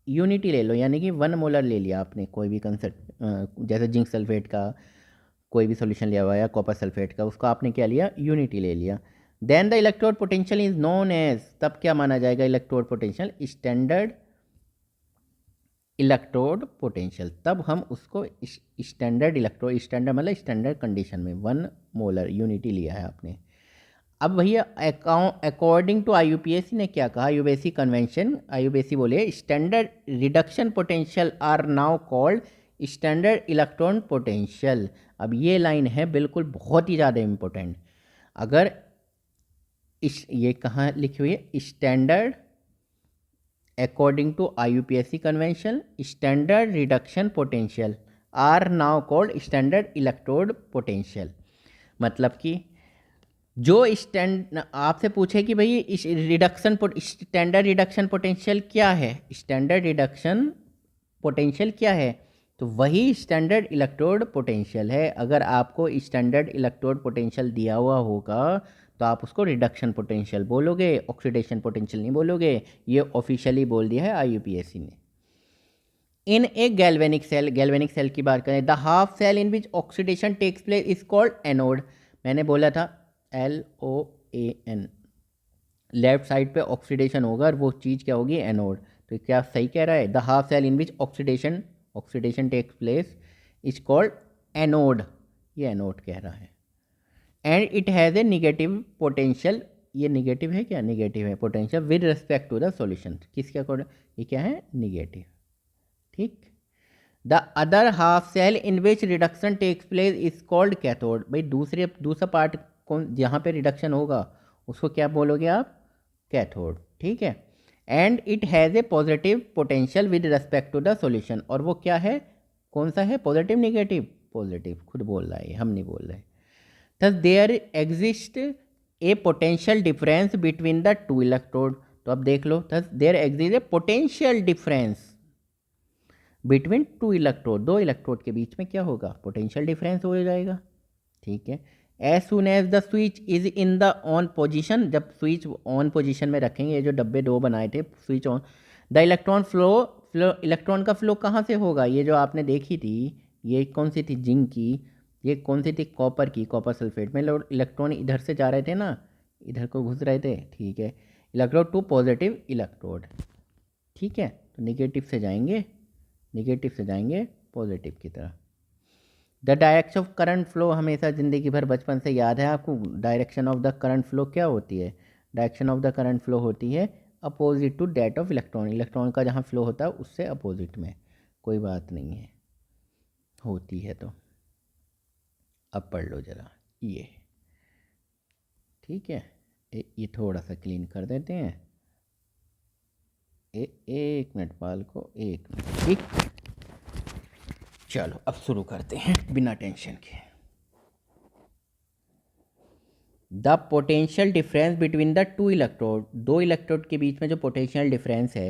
यूनिटी ले लो, यानी कि 1 मोलर ले लिया आपने कोई भी जैसे जिंक सल्फेट का कोई भी सॉल्यूशन लिया हुआ या कॉपर सल्फेट का, उसको आपने क्या लिया, यूनिटी ले लिया, then the electrode potential is known as, तब क्या माना जाएगा, electrode potential standard electrode potential, तब हम उसको स्टैंडर्ड इलेक्ट्रोड, स्टैंडर्ड मतलब स्टैंडर्ड कंडीशन में 1 मोलर यूनिटी लिया है आपने। अब भैया अकॉर्डिंग टू IUPAC ने क्या कहा, IUPAC कन्वेंशन, IUPAC बोले standard reduction potential are now called standard electron potential. अब ये लाइन है बिल्कुल बहुत ही ज़्यादा इम्पोर्टेंट, अगर ये कहाँ लिखी हुई है, standard according to IUPAC convention standard reduction potential are now called standard electrode potential। मतलब कि जो आपसे पूछे कि भाई इस स्टैंडर्ड रिडक्शन पोटेंशियल क्या है, स्टैंडर्ड रिडक्शन पोटेंशियल क्या है, तो वही स्टैंडर्ड इलेक्ट्रोड पोटेंशियल है। अगर आपको स्टैंडर्ड इलेक्ट्रोड पोटेंशियल दिया हुआ होगा तो आप उसको रिडक्शन पोटेंशियल बोलोगे, ऑक्सीडेशन पोटेंशियल नहीं बोलोगे, ये ऑफिशियली बोल दिया है IUPAC ने। इन ए गैल्वेनिक सेल की बात करें, the half cell in which oxidation takes place is called anode. मैंने बोला था LOAN, लेफ्ट साइड पे ऑक्सीडेशन होगा और वो चीज़ क्या होगी, एनोड। तो क्या सही कह रहा है, the half cell in which oxidation takes place is called anode, ये एनोड कह रहा है। And it has a negative potential, ये निगेटिव है क्या, निगेटिव है potential with respect to the solution, किसके अकॉर्डिंग, ये क्या है, निगेटिव, ठीक। The other half cell in which reduction takes place is called cathode. भाई दूसरा पार्ट कौन, जहाँ पे रिडक्शन होगा उसको क्या बोलोगे आप, कैथोड, ठीक है। And it has a positive potential with respect to the solution, और वो क्या है, कौन सा है, पॉजिटिव निगेटिव, पॉजिटिव, खुद बोल रहा है, हम नहीं बोल रहे। Thus there exists a potential difference between the two electrode। तो अब देख लो, thus there exists a potential difference between two electrode, दो इलेक्ट्रोड के बीच में क्या होगा, पोटेंशियल डिफरेंस हो जाएगा, ठीक है। As soon as the switch is in the on position, जब स्विच ऑन पोजिशन में रखेंगे, ये जो डब्बे दो बनाए थे, switch on, the electron flow electron का फ्लो कहाँ से होगा, ये जो आपने देखी थी, ये कौन सी थी, जिंक की, ये कौन सी थी, कॉपर की, कॉपर सल्फेट में इलेक्ट्रॉन इधर से जा रहे थे ना, इधर को घुस रहे थे, ठीक है, इलेक्ट्रोड टू पॉजिटिव इलेक्ट्रोड, ठीक है, तो निगेटिव से जाएंगे पॉजिटिव की तरफ। The direction of current flow, हमेशा ज़िंदगी भर बचपन से याद है आपको, direction of the current flow क्या होती है, direction of the current flow होती है opposite to that of electron, electron का जहाँ फ्लो होता है उससे अपोजिट में, कोई बात नहीं है, होती है। तो अब पढ़ लो ज़रा ये, ठीक है। ये थोड़ा सा क्लीन कर देते हैं। एक मिनट पाल को, एक मिनट, ठीक। चलो अब शुरू करते हैं बिना टेंशन के। The potential difference between the two electrode, दो इलेक्ट्रोड के बीच में जो पोटेंशियल डिफरेंस है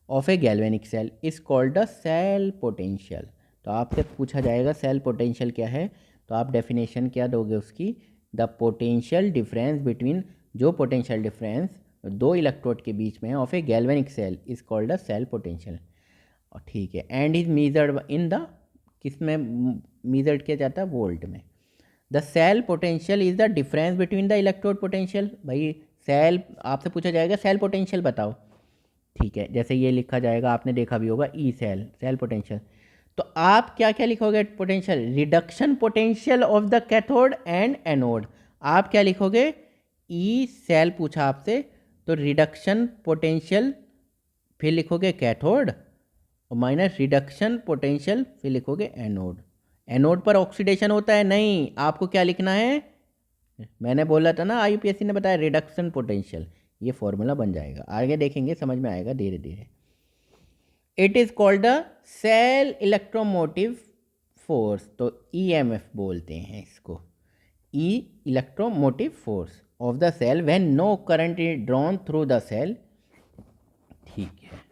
of a galvanic cell is called the cell potential. तो आपसे पूछा जाएगा सेल पोटेंशियल क्या है, तो आप डेफिनेशन क्या दोगे उसकी, द पोटेंशियल डिफरेंस बिटवीन, जो पोटेंशियल डिफरेंस दो इलेक्ट्रोड के बीच में है of a galvanic cell is called the cell potential. और ठीक है, and is measured in the, किस में मीजर्ड किया जाता है, वोल्ट में। The cell potential is the difference between the electrode potential. भाई सेल, आपसे पूछा जाएगा सेल पोटेंशियल बताओ, ठीक है। जैसे ये लिखा जाएगा, आपने देखा भी होगा ई सेल, सेल पोटेंशियल। तो आप क्या क्या लिखोगे potential, reduction potential of the cathode and anode. आप क्या लिखोगे, ई सेल पूछा आपसे तो रिडक्शन पोटेंशियल, फिर लिखोगे कैथोड और माइनस रिडक्शन पोटेंशियल, फिर लिखोगे एनोड। एनोड पर ऑक्सीडेशन होता है, नहीं, आपको क्या लिखना है, मैंने बोला था ना, आईयूपीएससी ने बताया रिडक्शन पोटेंशियल, ये फॉर्मूला बन जाएगा, आगे देखेंगे समझ में आएगा धीरे धीरे। It is called the cell electromotive force, तो ईएमएफ बोलते हैं इसको, E electromotive force of the cell when no current is drawn through the cell, ठीक है।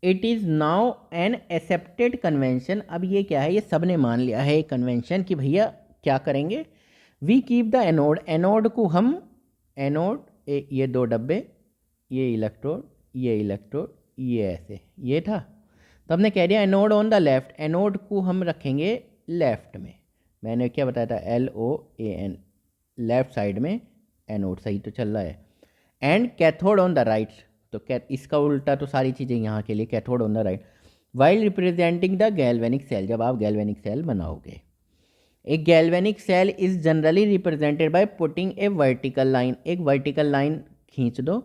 It is now an accepted convention, अब ये क्या है, ये सब ने मान लिया है कन्वेंशन कि भैया क्या करेंगे, we keep the anode, anode को हम, एनोड ये दो डब्बे, ये इलेक्ट्रोड, ये इलेक्ट्रोड, ये ऐसे, ये था। तो हमने कह दिया anode on the left, anode को हम रखेंगे लेफ्ट में, मैंने क्या बताया था, LOAN, लेफ्ट साइड में एनोड, सही तो चल रहा है। And cathode on the right, तो इसका उल्टा तो सारी चीज़ें यहाँ के लिए, cathode on the right, while representing the galvanic cell, जब आप गैल्वेनिक सेल बनाओगे। A galvanic cell is generally represented by putting a vertical line, एक वर्टिकल लाइन खींच दो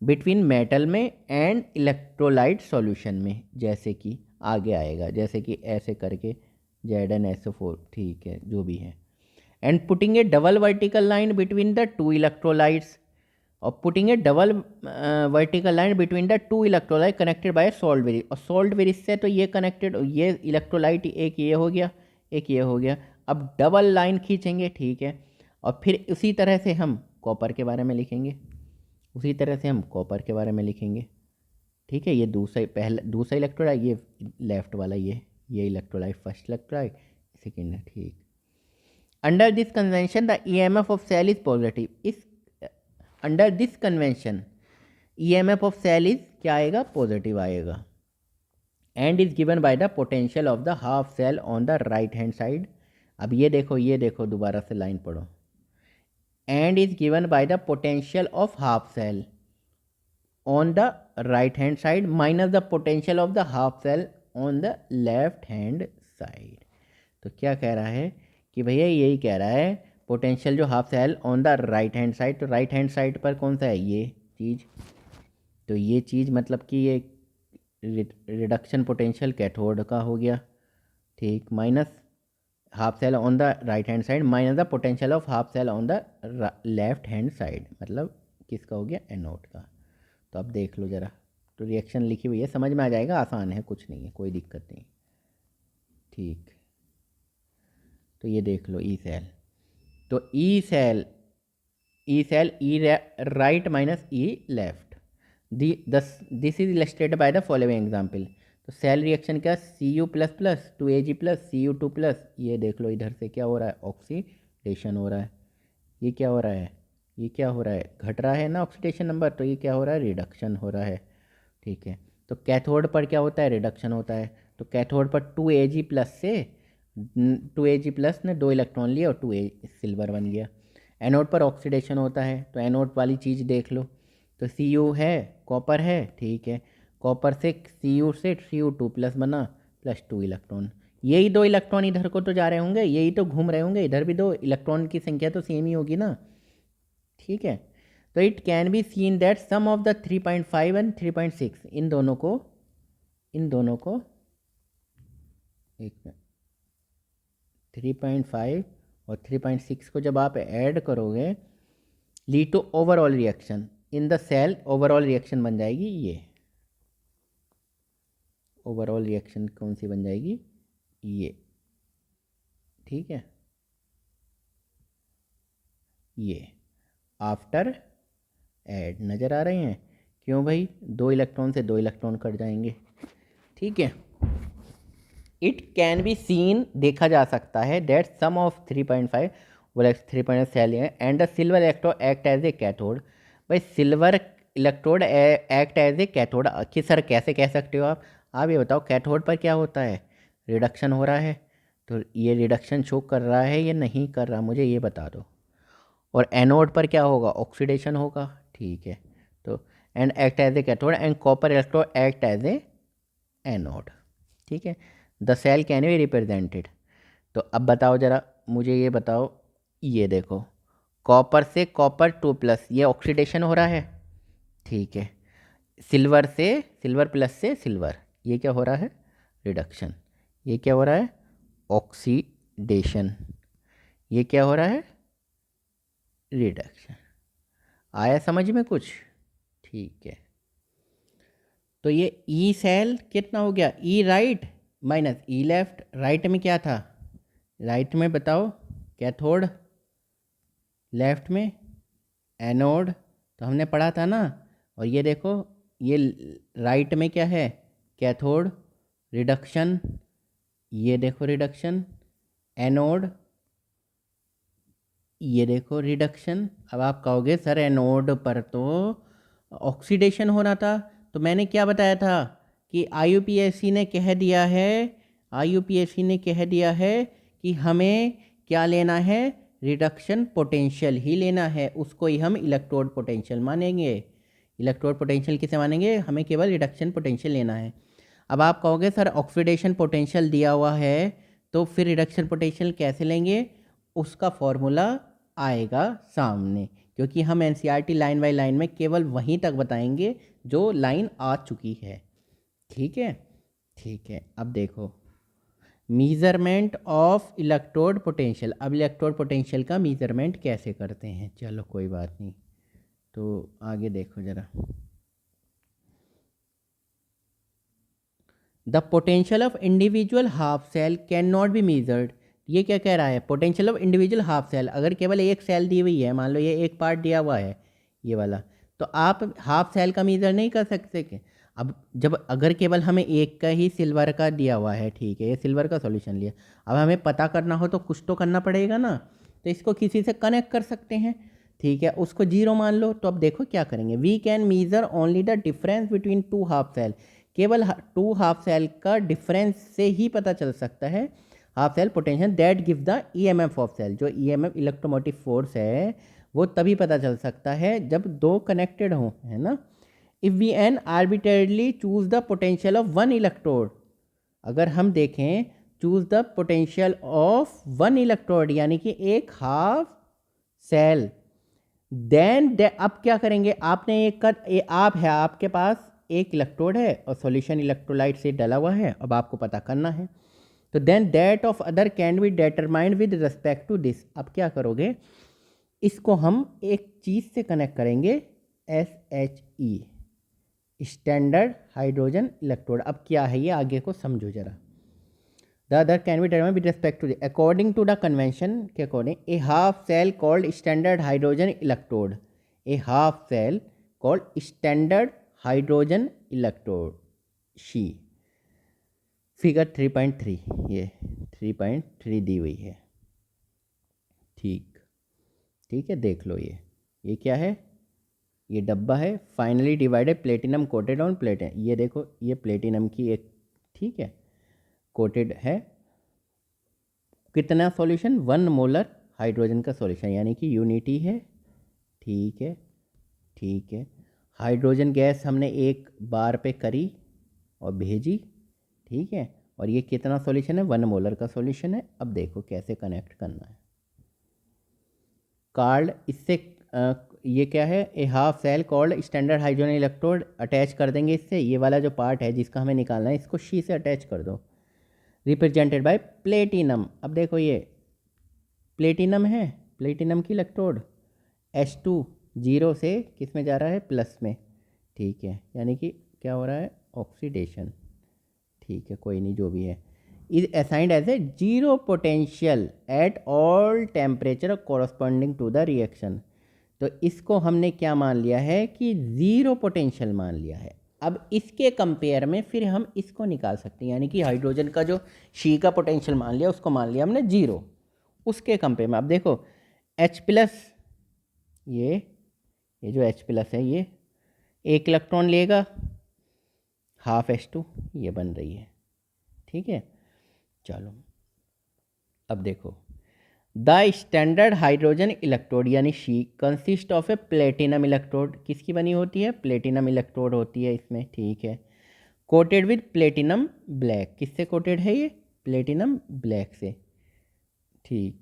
बिटवीन मेटल में एंड इलेक्ट्रोलाइट सॉल्यूशन में, जैसे कि आगे आएगा, जैसे कि ऐसे करके ZnSO4, ठीक है, जो भी है। And putting a double vertical line between the two electrolytes, और putting a double vertical line between the two electrolyte connected by salt bridge, और सॉल्ट वेरिज से तो ये कनेक्टेड, ये इलेक्ट्रोलाइट एक ये हो गया, एक ये हो गया, अब डबल लाइन खींचेंगे, ठीक है। और फिर उसी तरह से हम कॉपर के बारे में लिखेंगे, उसी तरह से हम कॉपर के बारे में लिखेंगे, ठीक है। ये दूसरा इलेक्ट्रोलाइट, ये लेफ्ट वाला, ये इलेक्ट्रोलाइट फर्स्ट इलेक्ट्रोलाइट, सेकेंड है, ठीक। Under this convention the EMF of cell is positive, इस under this convention EMF of cell is क्या आएगा, पॉजिटिव आएगा। And is given by the potential of the half cell on the right hand side. अब ये देखो दोबारा से line पढ़ो, and is given by the potential of half cell on the right hand side minus the potential of the half cell on the left hand side. तो क्या कह रहा है कि भैया यही कह रहा है, पोटेंशियल जो half cell on the right hand side, तो राइट हैंड साइड पर कौन सा है, ये चीज़, तो ये चीज़ मतलब कि ये रिडक्शन पोटेंशियल कैथोड का हो गया, ठीक, minus half cell on the right hand side minus the potential of half cell on the left hand side, मतलब किसका हो गया, एनोड का। तो अब देख लो ज़रा, तो रिएक्शन लिखी हुई है, समझ में आ जाएगा, आसान है, कुछ नहीं है, कोई दिक्कत नहीं, ठीक। तो ये देख लो ई सेल, तो E cell E right minus E left, this is illustrated by the following example. तो सेल रिएक्शन क्या, Cu++ 2Ag+ Cu2+, ये देख लो इधर से क्या हो रहा है, ऑक्सीडेशन हो रहा है, ये क्या हो रहा है, ये क्या हो रहा है, घट रहा है ना ऑक्सीडेशन नंबर, तो ये क्या हो रहा है, रिडक्शन हो रहा है, ठीक है। तो कैथोड पर क्या होता है, रिडक्शन होता है, तो कैथोड पर 2Ag+ से 2Ag+ ने 2 इलेक्ट्रॉन लिए और 2A सिल्वर बन गया। एनोड पर ऑक्सीडेशन होता है, तो एनोड वाली चीज़ देख लो, तो Cu है, कॉपर है, ठीक है, कॉपर से Cu से Cu2+ बना +2 इलेक्ट्रॉन, यही 2 इलेक्ट्रॉन इधर को तो जा रहे होंगे, यही तो घूम रहे होंगे, इधर भी 2 इलेक्ट्रॉन की संख्या तो सेम ही होगी ना, ठीक है। तो it can be seen that some of the 3.5 and 3.6 इन दोनों को एक 3.5 और 3.6 को जब आप ऐड करोगे lead to overall reaction in the cell, overall reaction बन जाएगी ये। ओवरऑल रिएक्शन कौन सी बन जाएगी? ये, ठीक है, ये आफ्टर ऐड। नज़र आ रहे हैं? क्यों भाई? 2 इलेक्ट्रॉन से 2 इलेक्ट्रॉन कट जाएंगे, ठीक है। इट कैन बी सीन, देखा जा सकता है, दैट सम ऑफ 3.5 वो 3.5 cell and the silver electrode act as a cathode. भाई silver electrode act as a cathode कि सर कैसे कह सकते हो आप ये बताओ। कैथोड पर क्या होता है? रिडक्शन हो रहा है, तो ये रिडक्शन शो कर रहा है या नहीं कर रहा, मुझे ये बता दो। और एनोड पर क्या होगा? ऑक्सीडेशन होगा, ठीक है। तो and act as a cathode and copper electrode act as a anode, ठीक है। The cell can be represented. तो अब बताओ ज़रा मुझे ये बताओ, ये देखो कॉपर से कॉपर 2+ ये ऑक्सीडेशन हो रहा है, ठीक है। सिल्वर से सिल्वर प्लस से सिल्वर ये क्या हो रहा है? रिडक्शन। ये क्या हो रहा है? ऑक्सीडेशन। ये क्या हो रहा है? रिडक्शन। आया समझ में कुछ? ठीक है। तो ये ई सेल कितना हो गया? ई right minus E left. Right में क्या था? राइट में बताओ कैथोड, लेफ्ट में एनोड, तो हमने पढ़ा था ना। और ये देखो ये राइट में क्या है? कैथोड, रिडक्शन, ये देखो रिडक्शन, एनोड, ये देखो रिडक्शन। अब आप कहोगे सर एनोड पर तो ऑक्सीडेशन हो रहा था, तो मैंने क्या बताया था कि IUPAC ने कह दिया है, IUPAC ने कह दिया है कि हमें क्या लेना है? रिडक्शन पोटेंशियल ही लेना है, उसको ही हम इलेक्ट्रोड पोटेंशियल मानेंगे। इलेक्ट्रोड पोटेंशियल किसे मानेंगे? हमें केवल रिडक्शन पोटेंशियल लेना है। अब आप कहोगे सर ऑक्सीडेशन पोटेंशियल दिया हुआ है तो फिर रिडक्शन पोटेंशियल कैसे लेंगे? उसका फॉर्मूला आएगा सामने, क्योंकि हम NCERT लाइन बाय लाइन में केवल वहीं तक बताएंगे जो लाइन आ चुकी है, ठीक है। ठीक है, अब देखो मीज़रमेंट ऑफ इलेक्ट्रोड पोटेंशियल। अब इलेक्ट्रोड पोटेंशियल का मीज़रमेंट कैसे करते हैं? चलो कोई बात नहीं, तो आगे देखो ज़रा। The potential of individual half cell can not be measured. ये क्या कह रहा है? Potential of individual half cell, अगर केवल एक सेल दी हुई है, मान लो ये एक पार्ट दिया हुआ है ये वाला, तो आप हाफ सेल का मीज़र नहीं कर सकते कि अब जब अगर केवल हमें एक का ही सिल्वर का दिया हुआ है, ठीक है, ये सिल्वर का सॉल्यूशन लिया, अब हमें पता करना हो तो कुछ तो करना पड़ेगा ना, तो इसको किसी से कनेक्ट कर सकते हैं, ठीक है, उसको 0 मान लो। तो अब देखो क्या करेंगे, we can measure only the difference between 2 half cell. केवल 2 हाफ सेल का डिफरेंस से ही पता चल सकता है half cell potential that give the EMF of cell. जो EMF इलेक्ट्रोमोटिव फोर्स है वो तभी पता चल सकता है जब 2 कनेक्टेड हों, है ना। If we an arbitrarily choose the potential of 1 electrode, अगर हम देखें choose the potential of 1 electrode यानी कि एक हाफ सेल, देन अब क्या करेंगे? आपने एक आप है, आपके पास एक इलेक्ट्रोड है और सॉल्यूशन इलेक्ट्रोलाइट से डला हुआ है, अब आपको पता करना है। तो then that of other can be determined with respect to this. अब क्या करोगे? इसको हम एक चीज़ से कनेक्ट करेंगे, SHE, स्टैंडर्ड हाइड्रोजन इलेक्ट्रोड। अब क्या है ये, आगे को समझो जरा। The other can be determined with respect to the, according to the convention के according, a half cell called standard hydrogen electrode, a half cell called standard hydrogen electrode, she, figure 3.3, ये 3.3 दी हुई है, ठीक, ठीक है, देख लो ये क्या है? ये डब्बा है, finally divided platinum coated on platinum. ये देखो ये प्लेटिनम की एक, ठीक है, कोटेड है। कितना सॉल्यूशन? 1 मोलर हाइड्रोजन का सॉल्यूशन, यानी कि यूनिटी है, ठीक है, ठीक है। हाइड्रोजन गैस हमने एक बार पे करी और भेजी, ठीक है, और ये कितना सॉल्यूशन है? 1 मोलर का सॉल्यूशन है। अब देखो कैसे कनेक्ट करना है। कार्ड इससे ये क्या है, a half cell called standard hydrogen electrode, attach कर देंगे इससे, ये वाला जो पार्ट है जिसका हमें निकालना है इसको शी से अटैच कर दो, रिप्रेजेंटेड बाय प्लेटिनम। अब देखो ये प्लेटिनम है, प्लेटिनम की इलेक्ट्रोड H2 जीरो से किस में जा रहा है, प्लस में, ठीक है, यानी कि क्या हो रहा है, ऑक्सीडेशन, ठीक है, कोई नहीं जो भी है, is assigned as a zero potential at all temperature corresponding to the reaction. तो इसको हमने क्या मान लिया है कि ज़ीरो पोटेंशियल मान लिया है। अब इसके कंपेयर में फिर हम इसको निकाल सकते हैं, यानी कि हाइड्रोजन का जो शी का पोटेंशियल मान लिया उसको मान लिया हमने जीरो, उसके कंपेयर में अब देखो H प्लस, ये जो H प्लस है ये एक इलेक्ट्रॉन लेगा, हाफ H2 ये बन रही है, ठीक है। चलो अब देखो द स्टैंडर्ड हाइड्रोजन इलेक्ट्रोड यानी she consist of A platinum electrode, किसकी बनी होती है, प्लेटिनम इलेक्ट्रोड होती है इसमें, ठीक है, कोटेड विद प्लेटिनम ब्लैक, किससे कोटेड है ये, प्लेटिनम ब्लैक से, ठीक।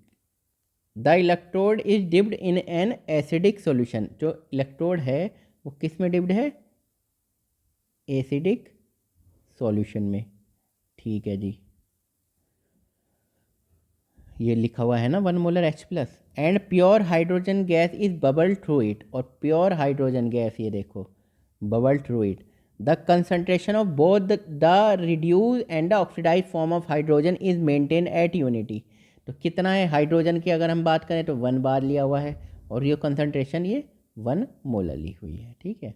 The electrode is dipped in an acidic solution, जो इलेक्ट्रोड है वो किस में डिप्ड है, एसिडिक सॉल्यूशन में, ठीक है जी, ये लिखा हुआ है ना 1 molar H plus, and pure hydrogen gas is bubble through it, और प्योर हाइड्रोजन गैस ये देखो bubble through it, the concentration of both the reduce and the oxidize form of hydrogen is maintain at unity. तो कितना है hydrogen की अगर हम बात करें तो 1 बार लिया हुआ है, और ये कंसंट्रेशन ये 1 मोलर ली हुई है, ठीक है।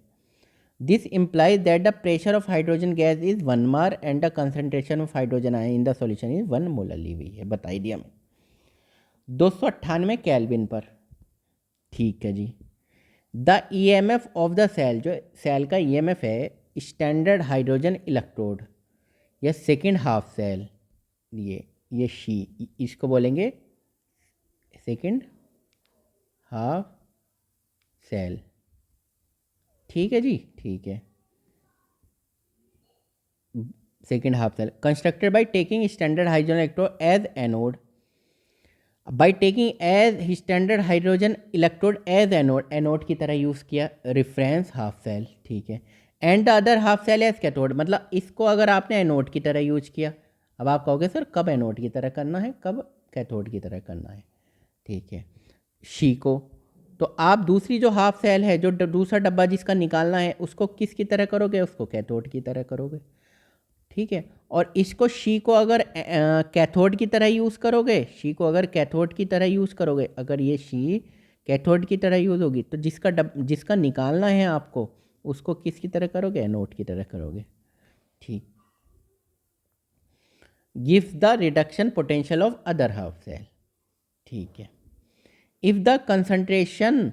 This implies that the pressure of hydrogen gas is 1 bar and the concentration of hydrogen ion in the solution is 1 molar ली हुई है, बताई दिया मैं 298 केल्विन पर, ठीक है जी। The EMF of the cell, जो सेल का ईएमएफ है स्टैंडर्ड हाइड्रोजन इलेक्ट्रोड या सेकंड हाफ सेल, ये शी, इसको बोलेंगे सेकंड हाफ सेल, ठीक है जी, ठीक है, second half cell constructed by taking standard hydrogen electrode as anode, by taking as standard hydrogen electrode as anode, anode की तरह यूज़ किया, रेफरेंस हाफ सेल, ठीक है, and the other half cell as cathode, मतलब इसको अगर आपने anode की तरह यूज किया, अब आप कहोगे सर कब एनोड की तरह करना है, कब कैथोड की तरह करना है, ठीक है। शी को तो आप दूसरी जो हाफ सेल है, जो दूसरा डब्बा जिसका निकालना है, उसको किस की तरह करोगे, उसको कैथोड की तरह करोगे, ठीक है। और इसको शी को अगर कैथोड की तरह यूज़ करोगे, शी को अगर कैथोड की तरह यूज़ करोगे, अगर ये शी कैथोड की तरह यूज़ होगी तो जिसका निकालना है आपको उसको किसकी तरह करोगे, एनोड की तरह करोगे, ठीक। Gives the reduction potential of other half cell, ठीक है। इफ़ द कंसंट्रेशन,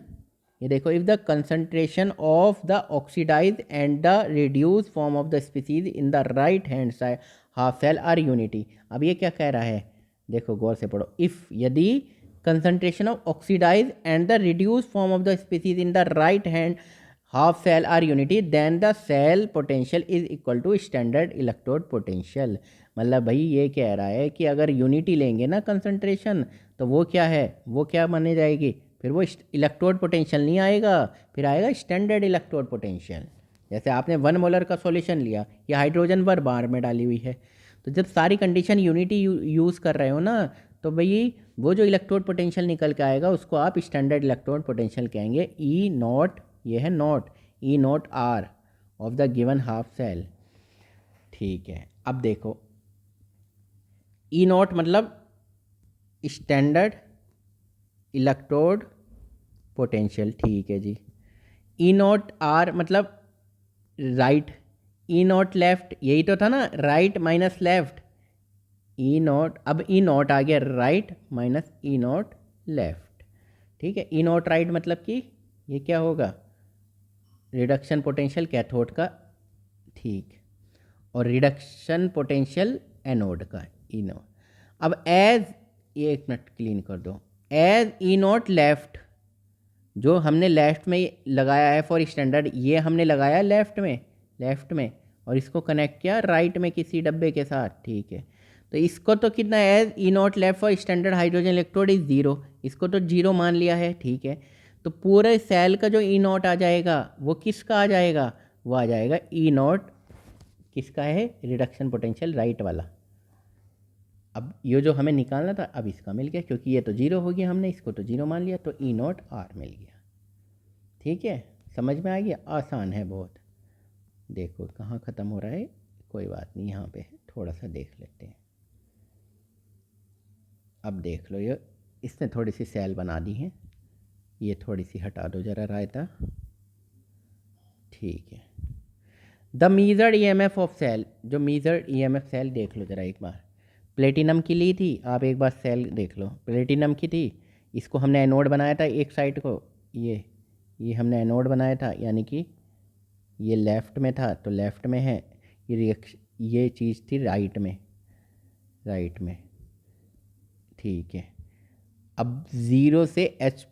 ये देखो, if the concentration of the oxidize and the reduce form of the species in the right hand side half cell are unity. अब ये क्या कह रहा है, देखो गौर से पढ़ो, इफ़ यदि concentration of oxidize and the reduce form of the species in the right hand half cell are unity then the cell potential is equal to standard electrode potential. मतलब भाई ये कह रहा है कि अगर यूनिटी लेंगे ना कंसंट्रेशन, तो वो क्या है, वो क्या माने जाएगी, फिर वो इलेक्ट्रोड पोटेंशियल नहीं आएगा, फिर आएगा स्टैंडर्ड इलेक्ट्रोड पोटेंशियल। जैसे आपने 1 मोलर का सॉल्यूशन लिया, ये हाइड्रोजन पर बार में डाली हुई है, तो जब सारी कंडीशन यूनिटी यूज़ कर रहे हो ना, तो भाई वो जो इलेक्ट्रोड पोटेंशियल निकल के आएगा उसको आप स्टैंडर्ड इलेक्ट्रोड पोटेंशियल कहेंगे। ई नॉट, ये है naught, E naught R of the given half cell, ठीक है। अब देखो ई नॉट मतलब स्टैंडर्ड इलेक्ट्रोड पोटेंशियल, ठीक है जी। ई नॉट आर मतलब राइट, ई नॉट लेफ्ट, यही तो था ना, right minus left, E naught, अब ई नॉट आ गया right minus E naught left, ठीक है। ई नॉट राइट मतलब कि ये क्या होगा, रिडक्शन पोटेंशियल कैथोड का, ठीक, और रिडक्शन पोटेंशियल एनोड का, ई नॉट। अब एज, ये एक मिनट क्लीन कर दो, एज ई नॉट लेफ्ट, जो हमने लेफ्ट में लगाया है फॉर स्टैंडर्ड, ये हमने लगाया लेफ्ट में और इसको कनेक्ट किया राइट में किसी डब्बे के साथ, ठीक है। तो इसको तो कितना, as E naught left for standard hydrogen electrode is 0, इसको तो 0 मान लिया है, ठीक है। तो पूरे सेल का जो ई नॉट आ जाएगा वो किसका आ जाएगा, वो आ जाएगा ई नॉट किसका है, रिडक्शन पोटेंशियल राइट वाला। अब ये जो हमें निकालना था अब इसका मिल गया, क्योंकि ये तो जीरो हो गया, हमने इसको तो जीरो मान लिया, तो ई नॉट आर मिल गया। ठीक है, समझ में आ गया, आसान है बहुत। देखो कहाँ ख़त्म हो रहा है, कोई बात नहीं, यहाँ पे है, थोड़ा सा देख लेते हैं। अब देख लो, ये इसने थोड़ी सी सेल बना दी है, ये थोड़ी सी हटा दो ज़रा रायता। ठीक है, the measured EMF of cell, जो मीजर्ड ईएमएफ सेल देख लो ज़रा एक बार। प्लेटिनम की ली थी, आप एक बार सेल देख लो, प्लेटिनम की थी, इसको हमने एनोड बनाया था एक साइड को, ये हमने एनोड बनाया था, यानी कि ये लेफ़्ट में था तो लेफ़्ट में है, ये चीज़ थी राइट में। ठीक है, अब ज़ीरो से H+,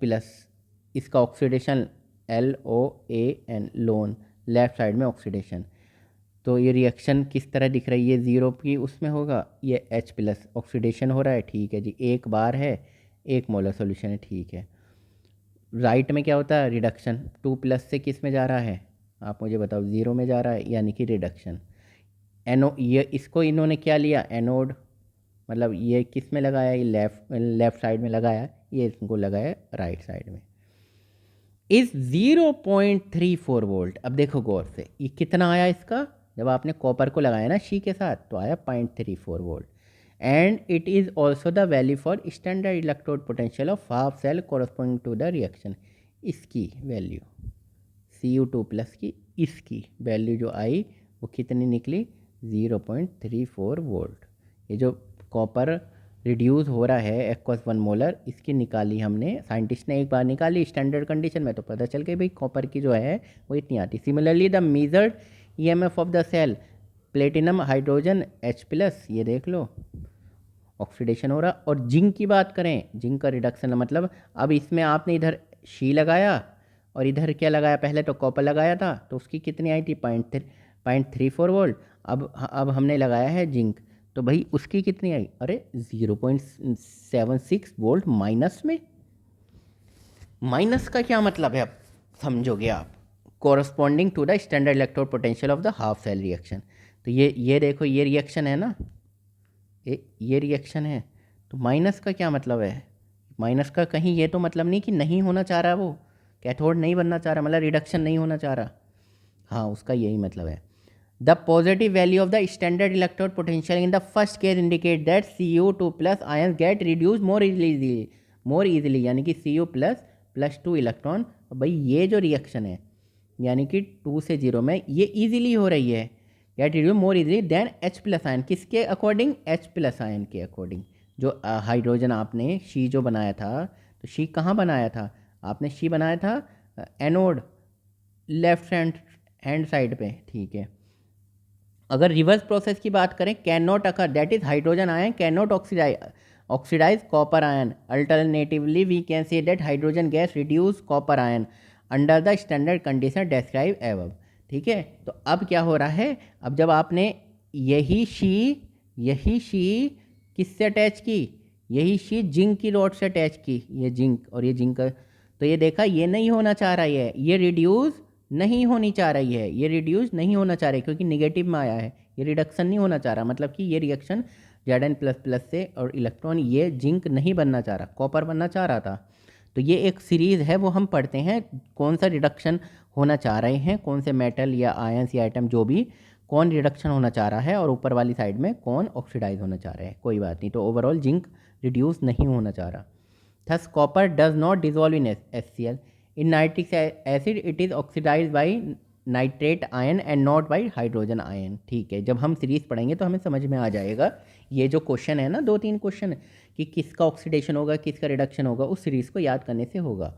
इसका oxidation LOAN, loan, left side में ऑक्सीडेशन। तो ये रिएक्शन किस तरह दिख रही है, ज़ीरो की उसमें होगा, ये H+ ऑक्सीडेशन हो रहा है। ठीक है जी, एक बार है, एक मोलर सॉल्यूशन है। ठीक है, राइट में क्या होता है, रिडक्शन, 2+ से किस में जा रहा है, आप मुझे बताओ, ज़ीरो में जा रहा है, यानी कि रिडक्शन। ये इसको इन्होंने क्या लिया, एनोड, मतलब ये किस में लगाया, ये लेफ़्ट साइड में लगाया, ये इसको लगाया राइट साइड में। इस 0.34 वोल्ट, अब देखो गौर से, ये कितना आया इसका, जब आपने कॉपर को लगाया ना शी के साथ तो आया 0.34 volt. And it is also the value for standard electrode potential of half cell corresponding to the reaction. इसकी वैल्यू Cu2+ की, इसकी वैल्यू जो आई वो कितनी निकली, 0.34 वोल्ट। ये जो कॉपर रिड्यूस हो रहा है एक्वस 1 मोलर, इसकी निकाली हमने, साइंटिस्ट ने एक बार निकाली स्टैंडर्ड कंडीशन में, तो पता चल गई भाई कॉपर की जो है वो इतनी आती। Similarly the measured EMF of the cell, platinum hydrogen H+, ये देख लो ऑक्सीडेशन हो रहा। और जिंक की बात करें, जिंक का रिडक्शन, मतलब अब इसमें आपने इधर शी लगाया और इधर क्या लगाया, पहले तो कॉपर लगाया था, तो उसकी कितनी आई थी, 0.34 वोल्ट। अब हमने लगाया है जिंक, तो भाई उसकी कितनी आई, अरे 0.76 वोल्ट माइनस में। माइनस का क्या मतलब है, अब समझोगे आप, corresponding to the standard electrode potential of the half cell reaction. तो ये देखो, ये रिएक्शन है ना, ये रिएक्शन है, तो माइनस का क्या मतलब है, माइनस का कहीं ये तो मतलब नहीं कि नहीं होना चाह रहा, वो कैथोड नहीं बनना चाह रहा, मतलब रिडक्शन नहीं होना चाह रहा, हाँ उसका यही मतलब है। The positive value of the standard electrode potential in the first case indicate that Cu2+ ions gate reduce more easily, यानी कि Cu++2 इलेक्ट्रॉन। भाई ये जो रिएक्शन है, यानी कि 2 से 0 में ये इजीली हो रही है, get reduce more easily than H+ ion, किसके अकॉर्डिंग, H+ आयन के अकॉर्डिंग। जो हाइड्रोजन आपने शी जो बनाया था, तो शी कहाँ बनाया था, आपने शी बनाया था एनोड लेफ्ट हैंड साइड पे। ठीक है, अगर रिवर्स प्रोसेस की बात करें, can not occur, that is hydrogen ion can not oxidize copper ion. Alternatively we can say that hydrogen gas reduce copper ion under the standard condition describe above. ठीक है, तो अब क्या हो रहा है, अब जब आपने यही शी किससे अटैच की, यही शी जिंक की रॉड से अटैच की, ये जिंक और ये जिंक, तो ये देखा ये नहीं होना चाह रहा है, ये रिड्यूस नहीं होनी चाह रही है, ये रिड्यूस नहीं होना चाह रही, क्योंकि निगेटिव में आया है, ये रिडक्शन नहीं होना चाह रहा, मतलब कि ये रिएक्शन Zn++ से और इलेक्ट्रॉन, ये जिंक नहीं बनना चाह रहा, कॉपर बनना चाह रहा था। तो ये एक सीरीज़ है, वो हम पढ़ते हैं कौन सा रिडक्शन होना चाह रहे हैं, कौन से मेटल या आयंस या आइटम जो भी, कौन रिडक्शन होना चाह रहा है, और ऊपर वाली साइड में कौन ऑक्सीडाइज होना चाह रहा है। कोई बात नहीं, तो ओवरऑल जिंक रिड्यूस नहीं होना चाह रहा। Thus, copper does not dissolve in HCl. In nitric acid, it is oxidized by nitrate ion and not by hydrogen ion. ठीक है, जब हम सीरीज पढ़ेंगे तो हमें समझ में आ जाएगा, ये जो क्वेश्चन है ना, 2-3 क्वेश्चन कि किसका ऑक्सीडेशन होगा, किसका रिडक्शन होगा, उस सीरीज को याद करने से होगा।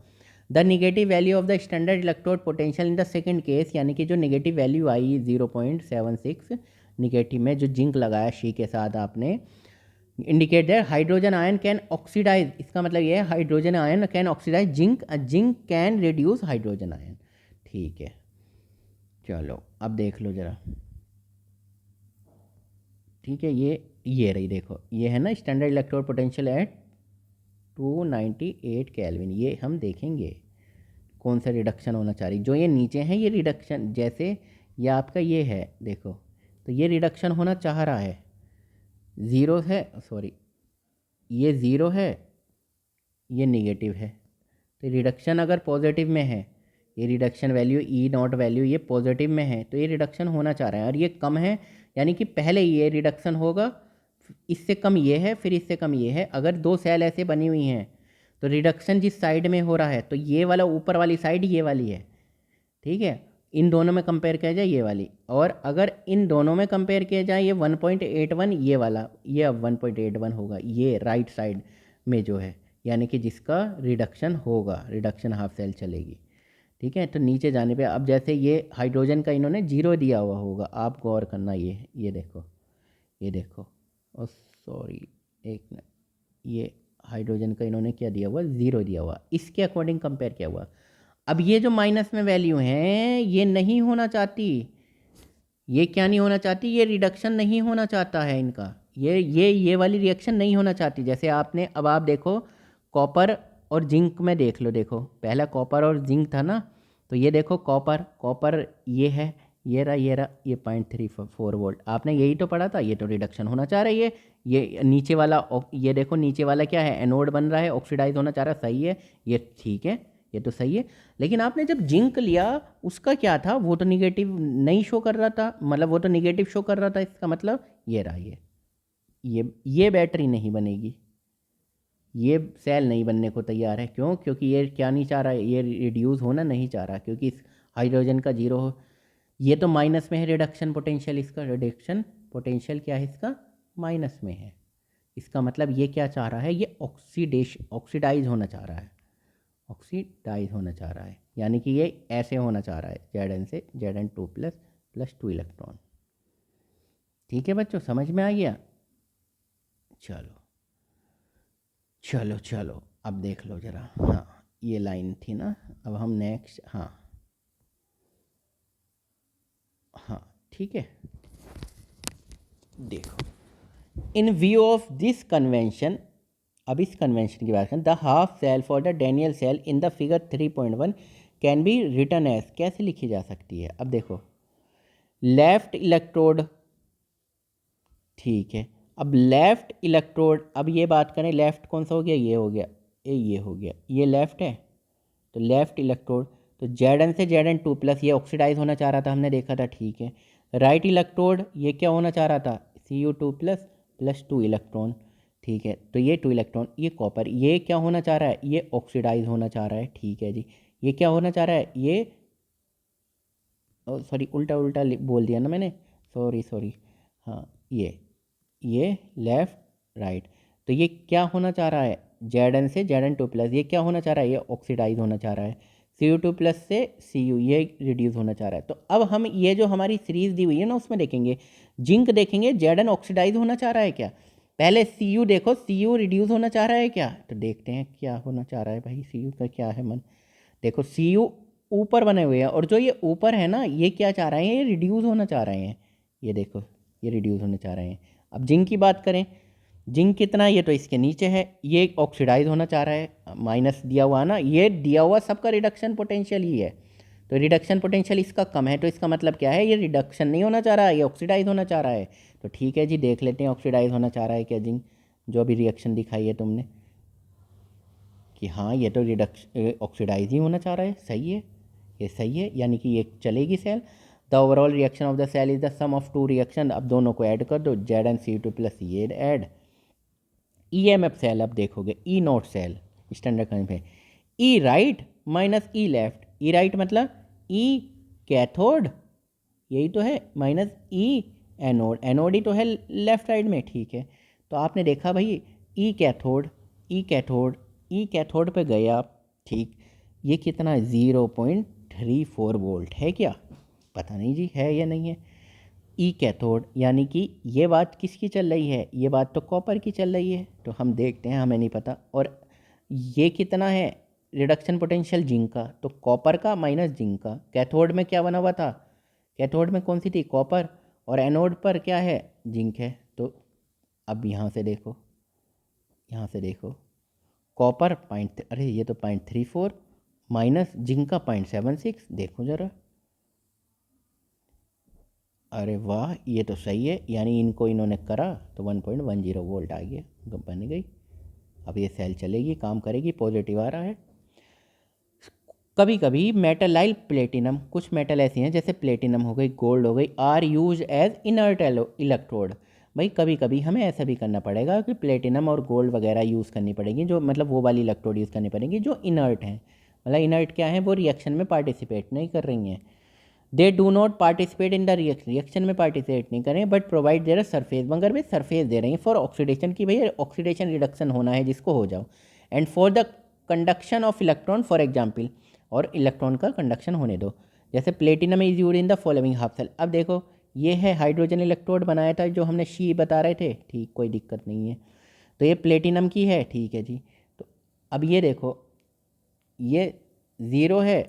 The negative value of the standard electrode potential in the second case, यानी कि जो निगेटिव वैल्यू आई 0.76 निगेटिव में, जो जिंक लगाया शी के साथ आपने, indicate that hydrogen ion can oxidize, इसका मतलब ये है hydrogen ion can oxidize zinc, zinc can reduce hydrogen ion. ठीक है, चलो अब देख लो ज़रा। ठीक है, ये रही, देखो ये है ना standard electrode potential eight 298 kelvin, ये हम देखेंगे। कौन सा रिडक्शन होना चाह रही, जो ये नीचे है ये रिडक्शन, जैसे ये आपका ये है देखो, तो ये रिडक्शन होना चाह रहा है, ज़ीरो है, सॉरी ये ज़ीरो है, ये निगेटिव है। तो रिडक्शन अगर पॉजिटिव में है, ये रिडक्शन वैल्यू ई नॉट वैल्यू ये पॉजिटिव में है, तो ये रिडक्शन होना चाह रहा है, और ये कम है, यानी कि पहले ये रिडक्शन होगा, इससे कम ये है, फिर इससे कम ये है। अगर दो सेल ऐसे बनी हुई हैं तो रिडक्शन जिस साइड में हो रहा है, तो ये वाला ऊपर वाली साइड ये वाली है, ठीक है, इन दोनों में कंपेयर किया जाए ये वाली, और अगर इन दोनों में कंपेयर किया जाए ये 1.81 ये वाला, ये अब 1.81 होगा ये राइट साइड में जो है, यानी कि जिसका रिडक्शन होगा, रिडक्शन हाफ सेल चलेगी, ठीक है। तो नीचे जाने पे अब जैसे ये हाइड्रोजन का इन्होंने जीरो दिया हुआ होगा, आप गौर करना, ये देखो, ये देखो, और सॉरी एक मिनट, ये हाइड्रोजन का इन्होंने क्या दिया हुआ, ज़ीरो दिया हुआ, इसके अकॉर्डिंग कंपेयर किया हुआ। अब ये जो माइनस में वैल्यू हैं ये नहीं होना चाहती, ये क्या नहीं होना चाहती, ये रिडक्शन नहीं होना चाहता है इनका, ये वाली रिएक्शन नहीं होना चाहती। जैसे आपने, अब आप देखो कॉपर और जिंक में देख लो, देखो पहला कॉपर और जिंक था ना, तो ये देखो कॉपर ये है, ये 0.34 वोल्ट, आपने यही तो पढ़ा था, ये तो रिडक्शन होना चाह रही है। ये नीचे वाला, ये देखो नीचे वाला क्या है, एनोड बन रहा है, ऑक्सीडाइज होना चाह रहा है, सही है, ये ठीक है, ये तो सही है। लेकिन आपने जब जिंक लिया उसका क्या था, वो तो निगेटिव नहीं शो कर रहा था, मतलब वो तो निगेटिव शो कर रहा था, इसका मतलब ये रहा, ये बैटरी नहीं बनेगी, ये सेल नहीं बनने को तैयार है। क्यों? क्योंकि ये क्या नहीं चाह रहा है, ये रिड्यूस होना नहीं चाह रहा, क्योंकि इस हाइड्रोजन का जीरो हो, ये तो माइनस में है रिडक्शन पोटेंशियल, इसका रिडक्शन पोटेंशियल क्या है, इसका माइनस में है। इसका मतलब ये क्या चाह रहा है, ये ऑक्सीडाइज होना चाह रहा है, ऑक्सीडाइज होना चाह रहा है, यानी कि ये ऐसे होना चाह रहा है, Zn से Zn2 प्लस 2 इलेक्ट्रॉन। ठीक है बच्चों, समझ में आ गया? चलो चलो चलो, अब देख लो ज़रा, हाँ ये लाइन थी ना, अब हम नेक्स्ट, हाँ ठीक है, देखो, in view of this convention, अब इस कन्वेंशन की बात करें, the half cell for the Daniell cell in the figure 3.1 can be written as, कैसे लिखी जा सकती है? अब देखो, लेफ्ट इलेक्ट्रोड, ठीक है, अब लेफ्ट इलेक्ट्रोड, अब ये बात करें, लेफ्ट कौन सा हो गया, ये हो गया, ये हो गया, ये लेफ्ट है, तो लेफ्ट इलेक्ट्रोड, तो Zn से Zn2 प्लस, ये ऑक्सीडाइज होना चाह रहा था, हमने देखा था, ठीक है। राइट इलेक्ट्रोड, ये क्या होना चाह रहा था, Cu2 प्लस 2 इलेक्ट्रॉन, ठीक है, तो ये 2 इलेक्ट्रॉन, ये कॉपर, ये क्या होना चाह रहा है, ये ऑक्सीडाइज होना चाह रहा है, ठीक है जी। ये क्या होना चाह रहा है, ये सॉरी उल्टा बोल दिया ना मैंने, सॉरी, हाँ ये लेफ्ट राइट, तो ये क्या होना चाह रहा है, Zn से Zn2 प्लस, ये क्या होना चाह रहा है, ये ऑक्सीडाइज होना चाह रहा है, Cu2 प्लस से Cu, ये रिड्यूस होना चाह रहा है। तो अब हम ये जो हमारी सीरीज दी हुई है ना, उसमें देखेंगे, जिंक देखेंगे, Zn ऑक्सीडाइज होना चाह रहा है क्या, पहले Cu देखो, Cu रिड्यूस होना चाह रहा है क्या, तो देखते हैं क्या होना चाह रहा है भाई, Cu का क्या है मन, देखो Cu ऊपर बने हुए हैं, और जो ये ऊपर है ना, ये क्या चाह रहे हैं, ये रिड्यूस होना चाह रहे हैं, ये देखो ये रिड्यूस होने चाह रहे हैं। अब जिंक की बात करें, जिंक कितना, ये तो इसके नीचे है, ये ऑक्सीडाइज होना चाह रहा है, माइनस दिया हुआ ना, ये दिया हुआ सबका रिडक्शन पोटेंशियल ही है, तो रिडक्शन पोटेंशियल इसका कम है, तो इसका मतलब क्या है, ये रिडक्शन नहीं होना चाह रहा है, ये ऑक्सीडाइज होना चाह रहा है। तो ठीक है जी, देख लेते हैं ऑक्सीडाइज होना चाह रहा है क्या जिंक, जो अभी रिएक्शन दिखाई है तुमने, कि हाँ ये तो ऑक्सीडाइज ही होना चाह रहा है, सही है, ये सही है, यानी कि ये चलेगी cell. The overall reaction of the cell is the sum of two reaction, अब दोनों को ऐड कर दो, Zn प्लस ये ऐड, EMF सेल, अब देखोगे E not cell standard current है, E right minus E left, E right मतलब ई कैथोड, यही तो है, माइनस ई एनोड, एनोड ही तो है लेफ्ट साइड में, ठीक है। तो आपने देखा भाई, ई कैथोड, ई कैथोड, ई कैथोड पे गए आप, ठीक, ये कितना 0.34 वोल्ट है क्या, पता नहीं जी है या नहीं है। ई कैथोड, यानी कि ये बात किसकी चल रही है, ये बात तो कॉपर की चल रही है, तो हम देखते हैं, हमें नहीं पता। और ये कितना है रिडक्शन पोटेंशियल जिंक का, तो कॉपर का माइनस जिंक का, कैथोड में क्या बना हुआ था, कैथोड में कौन सी थी, कॉपर, और एनोड पर क्या है, जिंक है। तो अब यहाँ से देखो, यहाँ से देखो, कॉपर अरे ये तो 0.34 माइनस जिंक का 0.76, देखो ज़रा, अरे वाह ये तो सही है, यानी इनको इन्होंने करा तो 1.10 वोल्ट आ गया, बन गई। अब ये सेल चलेगी, काम करेगी, पॉजिटिव आ रहा है। कभी कभी मेटालाइल प्लेटिनम, कुछ मेटल ऐसी हैं जैसे प्लेटिनम हो गई, गोल्ड हो गई, are use as inert electrode. भाई कभी कभी हमें ऐसा भी करना पड़ेगा कि प्लेटिनम और गोल्ड वगैरह यूज़ करनी पड़ेगी, जो मतलब वो वाली इलेक्ट्रोड यूज़ करनी पड़ेगी जो इनर्ट हैं। मतलब इनर्ट क्या है, वो रिएक्शन में पार्टिसिपेट नहीं कर रही हैं। They do not participate in the reaction में पार्टिसिपेट नहीं करें, बट प्रोवाइड देयर सरफेस, मगर वे सरफेस दे रही हैं फॉर ऑक्सीडेशन की, भैया ऑक्सीडेशन रिडक्शन होना है जिसको हो जाओ, and for the conduction of electron for example, और इलेक्ट्रॉन का कंडक्शन होने दो। जैसे platinum is used in the following half cell. अब देखो ये है हाइड्रोजन इलेक्ट्रोड बनाया था जो हमने शी बता रहे थे, ठीक, कोई दिक्कत नहीं है। तो ये प्लेटिनम की है, ठीक है जी। तो अब ये देखो, ये 0 है,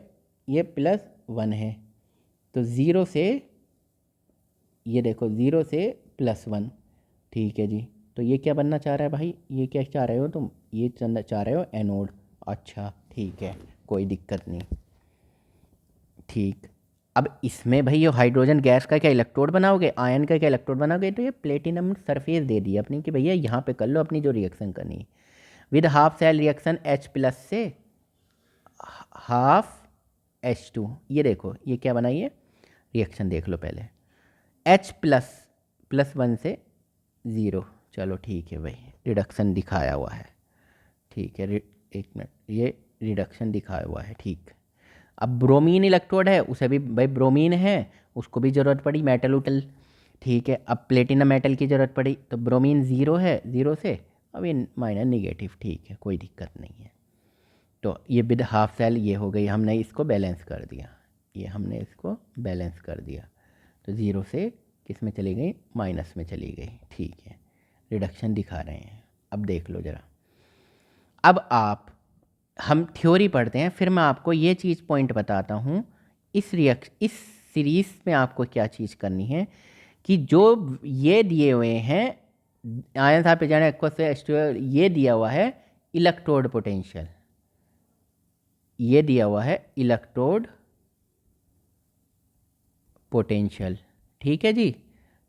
ये +1 है, तो 0 से, ये देखो 0 से +1, ठीक है जी। तो ये क्या बनना चाह रहा है भाई, ये क्या चाह रहे हो तुम, ये चाह रहे हो एनोड। अच्छा ठीक है, कोई दिक्कत नहीं, ठीक। अब इसमें भाई ये हाइड्रोजन गैस का क्या इलेक्ट्रोड बनाओगे, आयन का क्या इलेक्ट्रोड बनाओगे, तो ये प्लेटिनम सरफेस दे दी अपनी कि भैया यहाँ पे कर लो अपनी जो रिएक्शन करनी है। With half cell reaction H+ से हाफ H2, ये देखो ये क्या बनाइए, रिएक्शन देख लो पहले, H+ +1 से 0, चलो ठीक है भाई, रिडक्शन दिखाया हुआ है, ठीक है, एक मिनट, ये रिडक्शन दिखाया हुआ है, ठीक। अब ब्रोमीन इलेक्ट्रोड है, उसे भी भाई ब्रोमीन है, उसको भी ज़रूरत पड़ी, मेटल उटल, ठीक है। अब प्लेटिनम मेटल की ज़रूरत पड़ी, तो ब्रोमीन 0 है, 0 से अब ये माइनस निगेटिव, ठीक है, कोई दिक्कत नहीं है। तो ये विद हाफ सेल ये हो गई, हमने इसको बैलेंस कर दिया, ये हमने इसको बैलेंस कर दिया, तो 0 से किस में चली गई, माइनस में चली गई, ठीक है, रिडक्शन दिखा रहे हैं। अब देख लो ज़रा, अब आप, हम थ्योरी पढ़ते हैं, फिर मैं आपको ये चीज़ पॉइंट बताता हूँ। इस सीरीज़ में आपको क्या चीज़ करनी है कि जो ये दिए हुए हैं आयन साहब पे जाने ये दिया हुआ है इलेक्ट्रोड पोटेंशियल, ये दिया हुआ है इलेक्ट्रोड पोटेंशियल, ठीक है जी,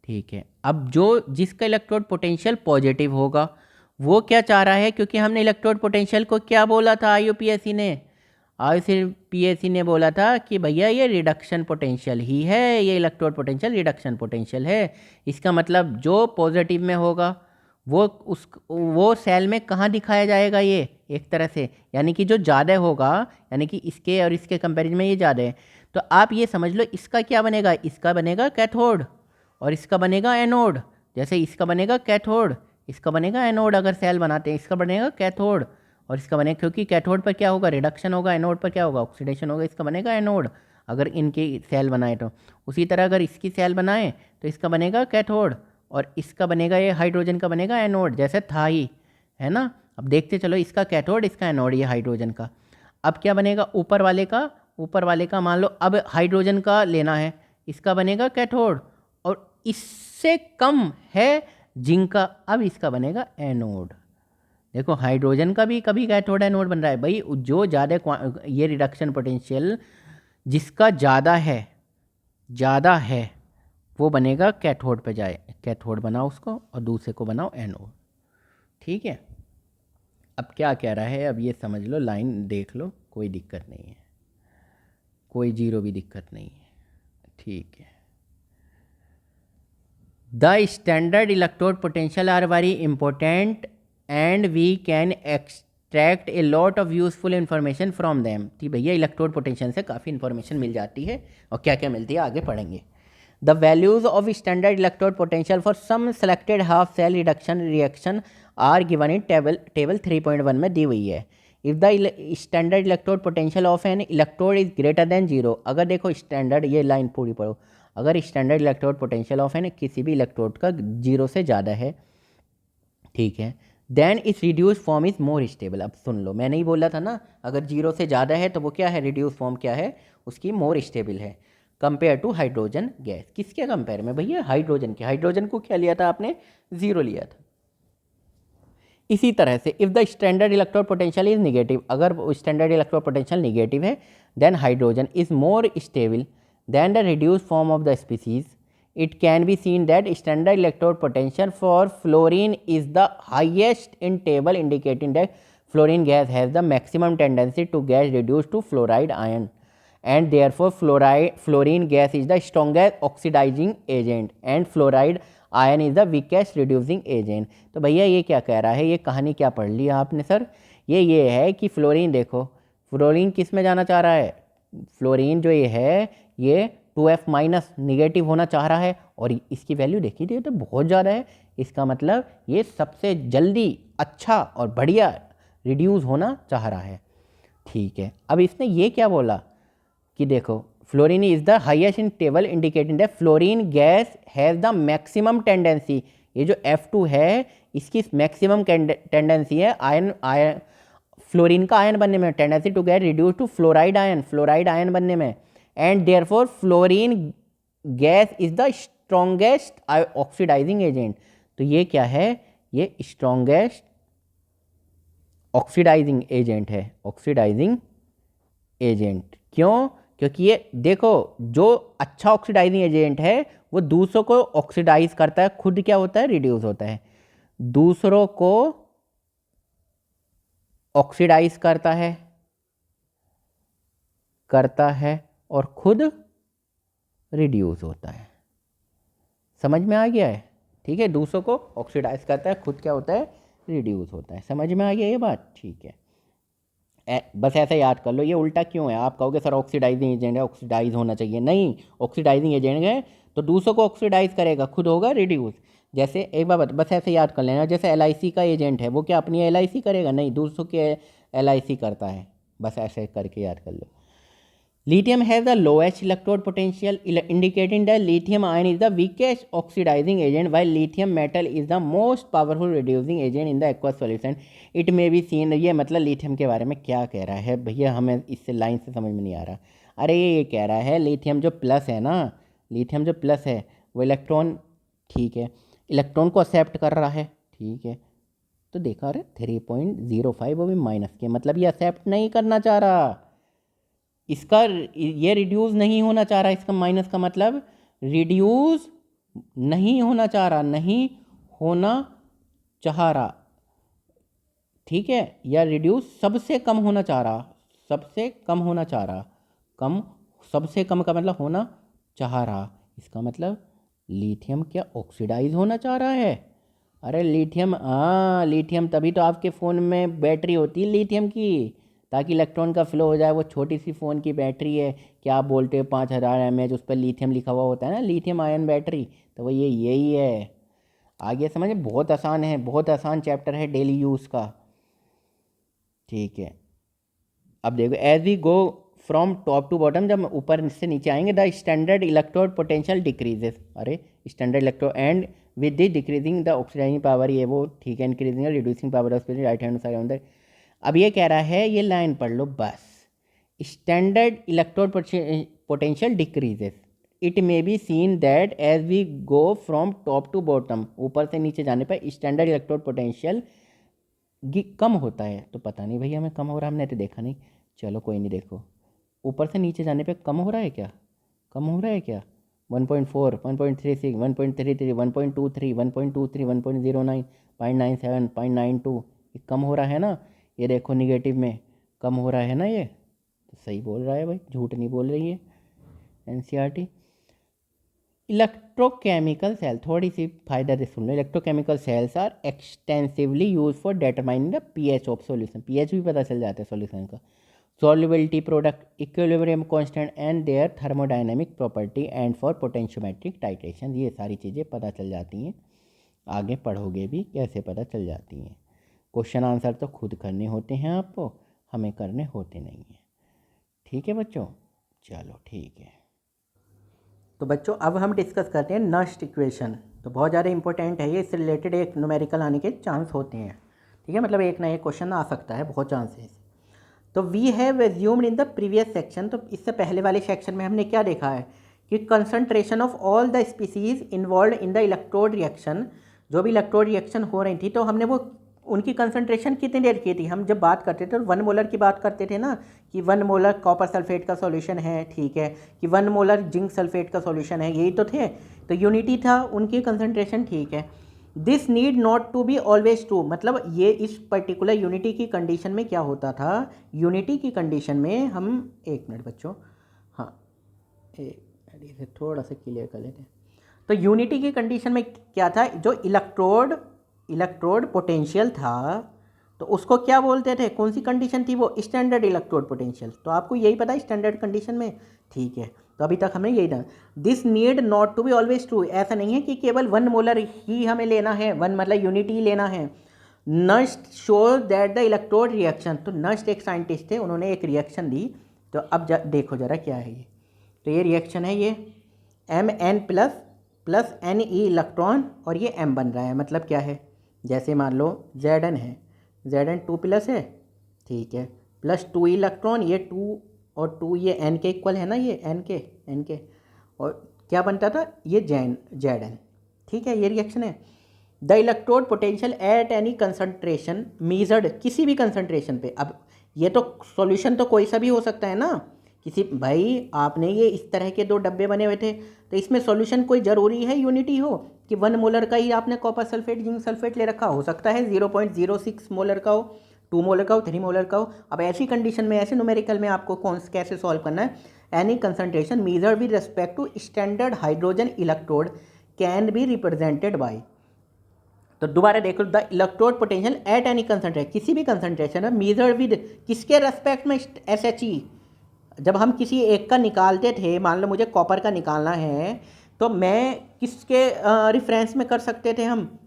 ठीक है। अब जो जिसका इलेक्ट्रोड पोटेंशियल पॉजिटिव होगा वो क्या चाह रहा है, क्योंकि हमने इलेक्ट्रोड पोटेंशियल को क्या बोला था, आईयूपीएससी ने बोला था कि भैया ये रिडक्शन पोटेंशियल ही है, ये इलेक्ट्रोड पोटेंशियल रिडक्शन पोटेंशियल है। इसका मतलब जो पॉजिटिव में होगा वो सेल में कहाँ दिखाया जाएगा, ये एक तरह से, यानी कि जो ज़्यादा होगा, यानी कि इसके और इसके कंपैरिजन में ये ज़्यादा है, तो आप ये समझ लो इसका क्या बनेगा, इसका बनेगा कैथोड और इसका बनेगा एनोड। जैसे इसका बनेगा कैथोड, इसका बनेगा एनोड, अगर सेल बनाते हैं इसका बनेगा कैथोड और इसका बनेगा, क्योंकि कैथोड पर क्या होगा, रिडक्शन होगा, एनोड पर क्या होगा, ऑक्सीडेशन होगा, इसका बनेगा एनोड अगर इनके सेल बनाए तो। उसी तरह अगर इसकी सेल बनाएं तो इसका बनेगा कैथोड और इसका बनेगा, ये हाइड्रोजन का बनेगा एनोड, जैसे था ही, है ना। अब देखते चलो, इसका कैथोड इसका एनोड, ये हाइड्रोजन का। अब क्या बनेगा ऊपर वाले का मान लो अब हाइड्रोजन का लेना है, इसका बनेगा कैथोड और इससे कम है जिंक का, अब इसका बनेगा एनोड। देखो हाइड्रोजन का भी कभी कैथोड एनोड बन रहा है भाई, जो ज़्यादा ये रिडक्शन पोटेंशियल जिसका ज़्यादा है वो बनेगा कैथोड पे जाए, कैथोड बनाओ उसको और दूसरे को बनाओ एनोड, ठीक है। अब क्या कह रहा है, अब ये समझ लो, लाइन देख लो, कोई दिक्कत नहीं है, कोई जीरो भी दिक्कत नहीं है, ठीक है। The standard electrode potential are very important and we can extract a lot of useful information from them. ठीक भैया, इलेक्ट्रोड पोटेंशियल से काफ़ी इन्फॉर्मेशन मिल जाती है, और क्या क्या मिलती है आगे पढ़ेंगे। The values of standard electrode potential for some selected half cell reduction reaction are given in table 3.1 में दी हुई है। If the standard electrode potential of an electrode is greater than 0, अगर देखो स्टैंडर्ड, ये लाइन पूरी पढ़ो, अगर standard electrode potential of an किसी भी इलेक्ट्रोड का 0 से ज़्यादा है, ठीक है, देन इस reduce form is more stable. अब सुन लो, मैंने ही बोला था ना, अगर 0 से ज़्यादा है तो वो क्या है, रिड्यूस फॉर्म क्या है उसकी, मोर स्टेबल है कंपेयर टू हाइड्रोजन गैस। किसके कंपेयर में भैया, हाइड्रोजन के। हाइड्रोजन को क्या लिया था आपने, 0 लिया था। इसी तरह से if the standard electrode potential is negative, अगर स्टैंडर्ड इलेक्ट्रोड पोटेंशियल निगेटिव है, then hydrogen is more stable than the reduce form of the species. It can be seen that standard electrode potential for fluorine is the highest in table, indicating that fluorine gas has the maximum tendency to get reduced to fluoride ion, and therefore fluorine gas is the strongest oxidizing agent and fluoride ion is the weakest reducing agent. तो भैया ये क्या कह रहा है, ये कहानी क्या पढ़ ली आपने सर? ये है कि फ्लोरीन, देखो फ्लोरीन किस में जाना चाह रहा है, फ्लोरीन जो ये है ये 2F माइनस निगेटिव होना चाह रहा है, और इसकी वैल्यू देखिए ये तो बहुत ज़्यादा है. इसका मतलब ये सबसे जल्दी अच्छा और बढ़िया रिड्यूस होना चाह रहा है. ठीक है, अब इसने ये क्या बोला कि देखो fluorine is the highest in table, indicating that fluorine gas has the maximum tendency. ये जो F2 है इसकी मैक्सिमम टेंडेंसी है आयन फ्लोरीन का आयन बनने में, tendency to get reduce to fluoride ion बनने में, and therefore fluorine gas is the strongest oxidizing agent. तो ये क्या है, ये स्ट्रॉन्गेस्ट ऑक्सीडाइजिंग एजेंट है, ऑक्सीडाइजिंग एजेंट. क्यों? क्योंकि ये देखो जो अच्छा ऑक्सीडाइजिंग एजेंट है वो दूसरों को ऑक्सीडाइज करता है, खुद क्या होता है, रिड्यूस होता है. दूसरों को ऑक्सीडाइज करता है और खुद रिड्यूस होता है. समझ में आ गया है? ठीक है, दूसरों को ऑक्सीडाइज करता है, खुद क्या होता है, रिड्यूस होता है. समझ में आ गया ये बात? ठीक है, बस ऐसा याद कर लो. ये उल्टा क्यों है? आप कहोगे सर ऑक्सीडाइजिंग एजेंट है, ऑक्सीडाइज होना चाहिए. नहीं, ऑक्सीडाइजिंग एजेंट है तो दूसरों को ऑक्सीडाइज करेगा, खुद होगा रिड्यूस. जैसे एक बार बस ऐसे याद कर लेना, जैसे LIC का एजेंट है वो क्या अपनी LIC करेगा? नहीं, दूसरों के LIC करता है. बस ऐसे करके याद कर लो. Lithium has the lowest electrode potential, indicating that lithium ion is the weakest oxidizing agent, while lithium metal is the most powerful reducing agent in the aqueous solution. It may be seen, ये मतलब lithium के बारे में क्या कह रहा है भैया, हमें इससे लाइन से समझ में नहीं आ रहा. अरे ये कह रहा है लिथियम जो प्लस है ना, लिथियम जो प्लस है वो इलेक्ट्रॉन, ठीक है, इलेक्ट्रॉन को एक्सेप्ट कर रहा है. ठीक है, तो देखा अरे 3.05 वो भी माइनस के, मतलब ये एक्सेप्ट नहीं करना चाह रहा, इसका ये रिड्यूस नहीं होना चाह रहा. इसका माइनस का मतलब रिड्यूस नहीं होना चाह रहा, नहीं होना चाह रहा. ठीक है, या रिड्यूस सबसे कम होना चाह रहा, सबसे कम होना चाह रहा, कम, सबसे कम का मतलब होना चाह रहा. इसका मतलब लिथियम क्या ऑक्सीडाइज होना चाह रहा है? अरे लिथियम, हाँ लिथियम, तभी तो आपके फ़ोन में बैटरी होती है लिथियम की, ताकि इलेक्ट्रॉन का फ्लो हो जाए. वो छोटी सी फ़ोन की बैटरी है, क्या आप बोलते हो 5000 mAh, उस पर लिथियम लिखा हुआ होता है ना, लिथियम आयन बैटरी. तो वो यही है. आगे समझे, बहुत आसान है, बहुत आसान चैप्टर है डेली यूज़ का. ठीक है, अब देखो as we go from top to bottom, जब ऊपर से नीचे आएंगे, the standard electrode potential decreases. अरे standard electrode and with the decreasing the oxidising power, ये वो ठीक है, increasing reducing power of right hand side on the. अब ये कह रहा है, ये लाइन पढ़ लो बस, standard electrode potential decreases. It may be seen that as we go from top to bottom, ऊपर से नीचे जाने पर स्टैंडर्ड इलेक्ट्रोड पोटेंशियल कम होता है. तो पता नहीं भैया हमें कम हो रहा, हमने तो देखा नहीं. चलो कोई नहीं, देखो ऊपर से नीचे जाने पे कम हो रहा है क्या, कम हो रहा है क्या? 1.4, 1.36, 1.33, 1.23, 1.23, 1.09, 0.97, 0.92, ये कम हो रहा है ना. ये देखो निगेटिव में कम हो रहा है ना, ये तो सही बोल रहा है भाई, झूठ नहीं बोल रही है NCERT. इलेक्ट्रोकेमिकल सेल, थोड़ी सी फायदा से सुन लो. Electrochemical cells are extensively use for determining the pH of solution. pH भी पता चल जाता है सॉल्यूशन का. solubility, product equilibrium constant and their thermodynamic property and for potentiometric titration. ये सारी चीज़ें पता चल जाती हैं, आगे पढ़ोगे भी कैसे पता चल जाती हैं. क्वेश्चन आंसर तो खुद करने होते हैं आपको, हमें करने होते नहीं हैं. ठीक है बच्चों, चलो ठीक है. तो बच्चों अब हम डिस्कस करते हैं नस्ट इक्वेशन. तो बहुत ज़्यादा इंपॉर्टेंट है ये, इससे रिलेटेड एक न्यूमेरिकल आने के चांस होते हैं. ठीक है, मतलब एक ना एक क्वेश्चन आ सकता है, बहुत चांसेस. तो we have assumed in the previous section, तो इससे पहले वाले सेक्शन में हमने क्या देखा है कि concentration of all the species involve in the electrode reaction, जो भी इलेक्ट्रोड रिएक्शन हो रही थी तो हमने वो उनकी कंसंट्रेशन कितनी देर की थी, हम जब बात करते थे तो 1 मोलर की बात करते थे ना, कि 1 मोलर कॉपर सल्फेट का सॉल्यूशन है, ठीक है, कि 1 मोलर जिंक सल्फेट का सॉल्यूशन है, यही तो थे। तो यूनिटी था उनकी कंसंट्रेशन, ठीक है। This need not to be always true, मतलब ये इस पर्टिकुलर यूनिटी की कंडीशन में क्या होता था, यूनिटी की कंडीशन में हम, एक मिनट बच्चों, हाँ एक मिनट इसे थोड़ा सा क्लियर कर लेते हैं। तो यूनिटी की कंडीशन में क्या था, जो इलेक्ट्रोड पोटेंशियल था, तो उसको क्या बोलते थे, कौन सी कंडीशन थी वो, स्टैंडर्ड इलेक्ट्रोड पोटेंशियल। तो आपको यही पता है स्टैंडर्ड कंडीशन में, ठीक है। तो अभी तक हमने यही था। This need not to be always true, ऐसा नहीं है कि केवल 1 मोलर ही हमें लेना है, 1 मतलब यूनिटी ही लेना है। Nernst show that the electrode reaction, तो नस्ट एक साइंटिस्ट थे, उन्होंने एक रिएक्शन दी। तो अब देखो जरा क्या है ये, तो ये रिएक्शन है, ये Mn प्लस Ne इलेक्ट्रॉन, और ये M बन रहा है, मतलब क्या है, जैसे मान लो Zn है, Zn 2 प्लस है, ठीक है, प्लस 2 इलेक्ट्रॉन, ये 2 और 2 ये N के इक्वल है ना, ये N के, और क्या बनता था ये Zn, ठीक है, ये रिएक्शन है। The electrode potential at any concentration measured, किसी भी कंसंट्रेशन पे, अब ये तो सॉल्यूशन तो कोई सा भी हो सकता है ना, किसी, भाई आपने ये इस तरह के 2 डब्बे बने हुए थे, तो इसमें सॉल्यूशन कोई ज़रूरी है यूनिटी हो, कि 1 मोलर का ही आपने कॉपर सल्फेट जिंक सल्फेट ले रखा, हो सकता है 0.06 मोलर का हो, 2 मोलर का हो, 3 मोलर का हो। अब ऐसी कंडीशन में, ऐसे न्यूमेरिकल में आपको कैसे सॉल्व करना है, any concentration measured with respect to standard hydrogen electrode can be represented by, तो दोबारा देखो, the electrode potential at any concentration, किसी भी कंसंट्रेशन है, मेजर्ड विद किसके रेस्पेक्ट में, SHE। जब हम किसी एक का निकालते थे, मान लो मुझे कॉपर का निकालना है, तो मैं किसके रिफरेंस में कर सकते थे, हम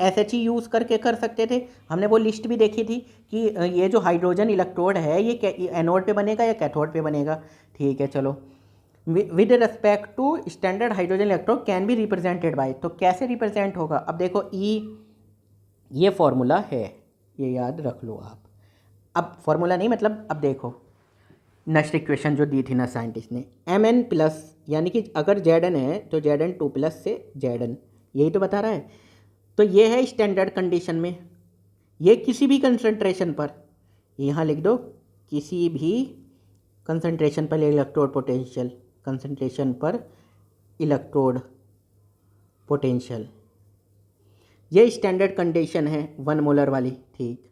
SHE यूज़ करके कर सकते थे। हमने वो लिस्ट भी देखी थी कि ये जो हाइड्रोजन इलेक्ट्रोड है, ये एनोड पे बनेगा या कैथोड पे बनेगा, ठीक है। चलो, with respect to standard hydrogen electrode can be represented by, तो कैसे रिप्रेजेंट होगा, अब देखो ये फॉर्मूला है, ये याद रख लो आप। अब फॉर्मूला नहीं, मतलब अब देखो नेक्स्ट इक्वेशन जो दी थी ना साइंटिस्ट ने, Mn प्लस, यानी कि अगर Zn है तो Zn 2 प्लस से Zn, यही तो बता रहा है। तो ये है स्टैंडर्ड कंडीशन में, ये किसी भी कंसंट्रेशन पर, यहाँ लिख दो, किसी भी कंसंट्रेशन पर इलेक्ट्रोड पोटेंशियल, कंसंट्रेशन पर इलेक्ट्रोड पोटेंशियल, ये स्टैंडर्ड कंडीशन है 1 मोलर वाली, ठीक।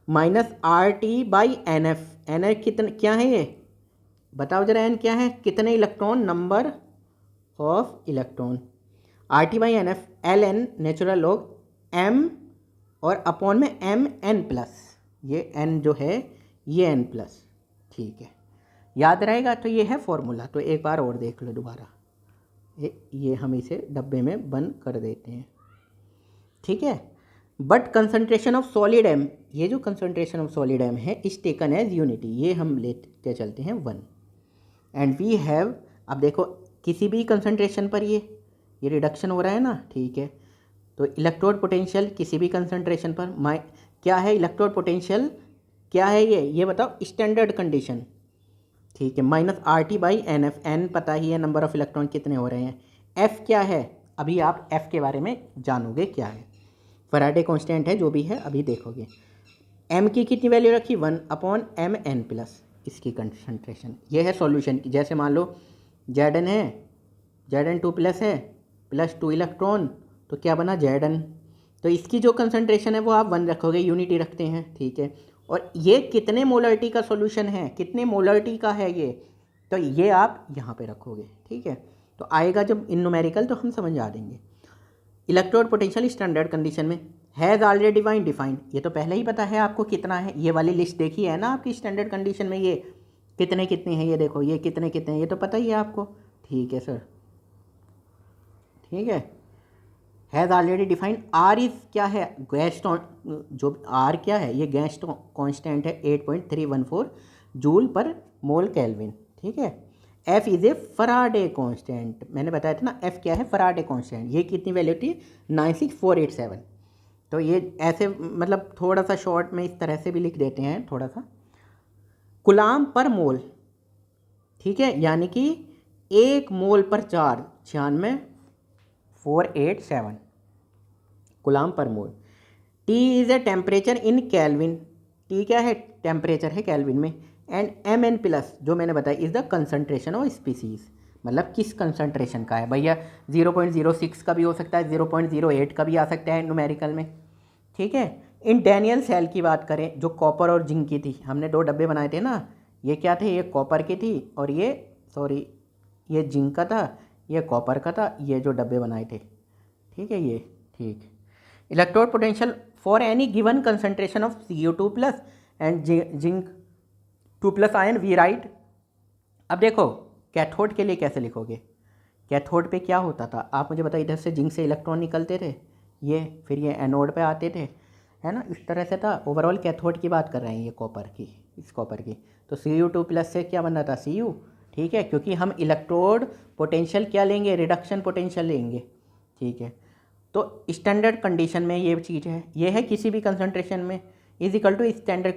माइनस RT/NF, NF कितने, क्या है ये बताओ जरा, N क्या है, कितने electron, number of electron, RT/NF, Ln natural log M और अपॉन में Mn प्लस, ये N जो है ये N प्लस, ठीक है, याद रहेगा। तो ये है फॉर्मूला, तो एक बार और देख लो दोबारा, ये हम इसे डब्बे में बंद कर देते हैं, ठीक है। But concentration of solid M, ये जो कंसंट्रेशन ऑफ सॉलिड M है, इज टेकन एज यूनिटी, ये हम लेते चलते हैं 1, एंड वी हैव, अब देखो किसी भी कंसंट्रेशन पर ये रिडक्शन हो रहा है ना, ठीक है। तो इलेक्ट्रोड पोटेंशियल किसी भी कंसंट्रेशन पर, क्या है इलेक्ट्रोड पोटेंशियल, क्या है ये बताओ, स्टैंडर्ड कंडीशन, ठीक है, माइनस RT/NF, N पता ही है नंबर ऑफ इलेक्ट्रॉन कितने हो रहे हैं, F क्या है, अभी आप F के बारे में जानोगे क्या है, फैराडे कांस्टेंट है, जो भी है अभी देखोगे। M की कितनी वैल्यू रखी, 1/Mn प्लस, इसकी कंसंट्रेशन, ये है सॉल्यूशन की। जैसे मान लो Zn है, Zn 2 प्लस है, प्लस 2 इलेक्ट्रॉन, तो क्या बना Zn, तो इसकी जो कंसंट्रेशन है वो आप 1 रखोगे, यूनिटी रखते हैं, ठीक है। और ये कितने मोलरिटी का सॉल्यूशन है, कितने मोलरिटी का है ये, तो ये आप यहाँ पे रखोगे, ठीक है। तो आएगा जब इन न्यूमेरिकल तो हम समझ आ देंगे। इलेक्ट्रोड पोटेंशियल स्टैंडर्ड कंडीशन में हैज़ ऑलरेडी डिफाइंड, ये तो पहले ही पता है आपको कितना है, ये वाली लिस्ट देखी है ना आपकी स्टैंडर्ड कंडीशन में, ये कितने कितने हैं, ये देखो ये कितने कितने हैं, ये तो पता ही है आपको, ठीक है सर, ठीक है। Has already defined, R is क्या है, गैस, जो R क्या है, ये गैस कांस्टेंट है 8.314 जूल पर मोल केल्विन, ठीक है। F is a Faraday constant, मैंने बताया था ना F क्या है, फराडे कांस्टेंट, ये कितनी वैल्यू थी 96487। तो ये ऐसे मतलब थोड़ा सा शॉर्ट में इस तरह से भी लिख देते हैं थोड़ा सा, कूलाम पर मोल, ठीक है, यानी कि 1 मोल पर चार्ज 96487 कूलाम पर मोल। T is a temperature in kelvin, T क्या है, टेम्परेचर है केल्विन में, एंड Mn प्लस जो मैंने बताया is the concentration of species, मतलब किस कंसनट्रेशन का है भैया। 0.06 का भी हो सकता है, 0.08 का भी आ सकता है न्यूमेरिकल में, ठीक है। इन डैनियल सेल की बात करें जो कॉपर और जिंक की थी, हमने 2 डब्बे बनाए थे ना, ये क्या थे, ये कॉपर की थी और ये सॉरी ये जिंक का था, ये कॉपर का था, ये जो डब्बे बनाए थे, ठीक है ये, ठीक। Electrode potential for any given concentration of CO2 plus and zinc 2 plus ion we write. अब देखो कैथोड के लिए कैसे लिखोगे, कैथोड पे क्या होता था आप मुझे बताइए, इधर से जिंक से इलेक्ट्रॉन निकलते थे ये, फिर ये एनोड पे आते थे, है ना, इस तरह से था। ओवरऑल कैथोड की बात कर रहे हैं ये कॉपर की, इस कॉपर की, तो Cu2 प्लस से क्या बनना था Cu, ठीक है, क्योंकि हम इलेक्ट्रोड पोटेंशियल क्या लेंगे, रिडक्शन पोटेंशियल लेंगे, ठीक है। तो स्टैंडर्ड कंडीशन में ये चीज़ है, ये है किसी भी कंसंट्रेशन में is equal to standard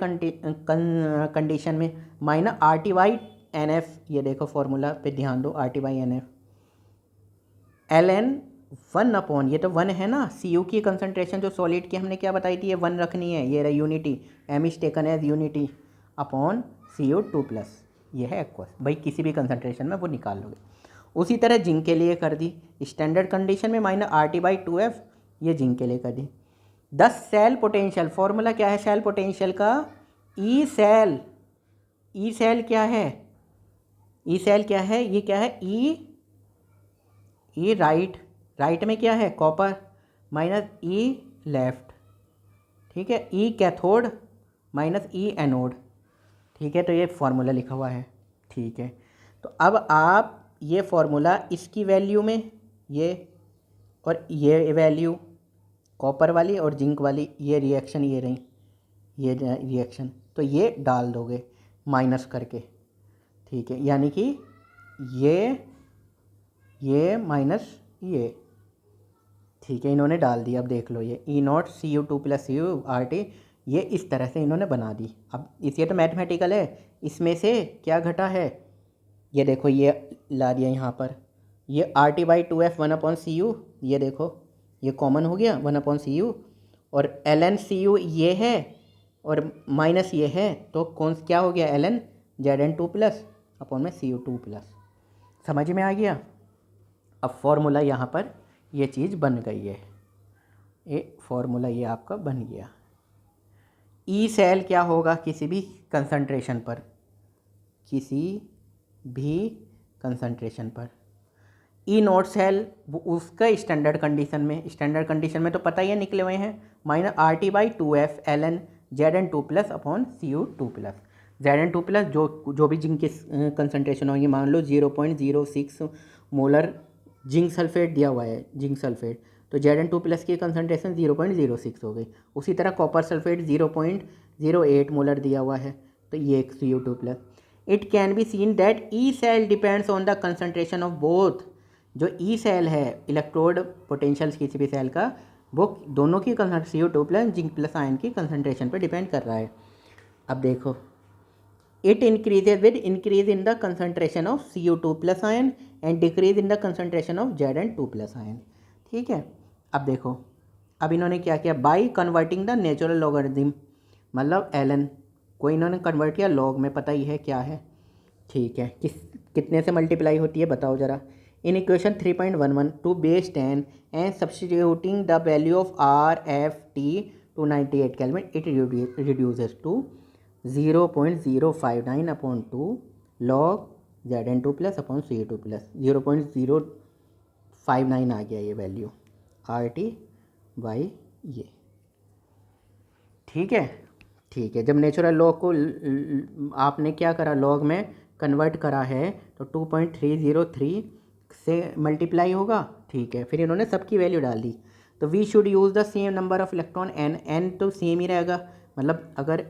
condition में माइनस RT/NF, ये देखो फॉर्मूला पे ध्यान दो, RT/NF ln 1 अपॉन, ये तो 1 है ना, Cu की कंसंट्रेशन जो सॉलिड की हमने क्या बताई थी, ये 1 रखनी है, ये रहा unity, M is taken as unity upon CO2 plus, ये है एक्वस, भाई किसी भी कंसंट्रेशन में वो निकाल लोगे। उसी तरह जिंक के लिए कर दी स्टैंडर्ड कंडीशन में माइनस RT/2F, ये जिंक के लिए कर दी। 10 सेल पोटेंशियल, फॉर्मूला क्या है सेल पोटेंशियल का, ई सेल, ई सेल क्या है, ई सेल क्या है, ये क्या है ई राइट, राइट में क्या है कॉपर माइनस ई लेफ्ट, ठीक है, ई कैथोड माइनस ई एनोड, ठीक है, तो ये फार्मूला लिखा हुआ है, ठीक है। तो अब आप ये फार्मूला इसकी वैल्यू में, ये और ये वैल्यू कॉपर वाली और जिंक वाली, ये रिएक्शन ये रही, ये रिएक्शन, तो ये डाल दोगे माइनस करके, ठीक है, यानी कि ये माइनस ये, ठीक है, इन्होंने डाल दिया। अब देख लो ये E0 Cu2 प्लस CuRT, ये इस तरह से इन्होंने बना दी। अब इस, ये तो मैथमेटिकल है, इसमें से क्या घटा है, ये देखो ये ला दिया यहाँ पर, ये RT/2F 1/Cu, ये देखो ये कॉमन हो गया 1/Cu, और ln Cu ये है और माइनस ये है, तो कौन क्या हो गया ln Zn2 प्लस अपॉन में Cu2 प्लस, समझ में आ गया। अब फॉर्मूला यहाँ पर ये चीज़ बन गई है, ये फॉर्मूला ये आपका बन गया। ई सेल क्या होगा किसी भी कंसंट्रेशन पर, किसी भी कंसंट्रेशन पर, E0 सेल उसका स्टैंडर्ड कंडीशन में, स्टैंडर्ड कंडीशन में तो पता ही है निकले हुए हैं, minus RT/2F ln Zn2 plus upon Cu2 plus, Zn2 plus जो भी जिंक की कंसंट्रेशन होगी, मान लो 0.06 मोलर जिंक सल्फेट दिया हुआ है, जिंक सल्फेट, तो Zn2 प्लस की कंसंट्रेशन 0.06 हो गई। उसी तरह कॉपर सल्फेट 0.08 मोलर दिया हुआ है, तो ये एक Cu2 plus. It can be seen that E cell depends on the concentration of both, जो ई सेल है इलेक्ट्रोड पोटेंशियल किसी भी सेल का, वो दोनों की CO2 plus zinc plus ion की कंसंट्रेशन पर डिपेंड कर रहा है। अब देखो it increases with increase in the concentration of CO2 plus ion and decrease in the concentration of Zn2 plus ion, ठीक है। अब देखो अब इन्होंने क्या किया, by converting the natural logarithm, मतलब ln को इन्होंने कन्वर्ट किया लॉग में, पता ही है क्या है, ठीक है, कितने से मल्टीप्लाई होती है बताओ ज़रा। In equation 3.11 to base 10 and substituting the value of RFT to 98 kelvin, it reduces to 0.059/2 log Zn2 plus upon Cu2 plus, 0.059 आ गया ये वैल्यू RT/, ये ठीक है, ठीक है। जब नेचुरल लॉग को आपने क्या करा, लॉग में कन्वर्ट करा है, तो 2.303 से मल्टीप्लाई होगा, ठीक है, फिर इन्होंने सबकी वैल्यू डाल दी। तो we should use the same number of electron, N तो सेम ही रहेगा, मतलब अगर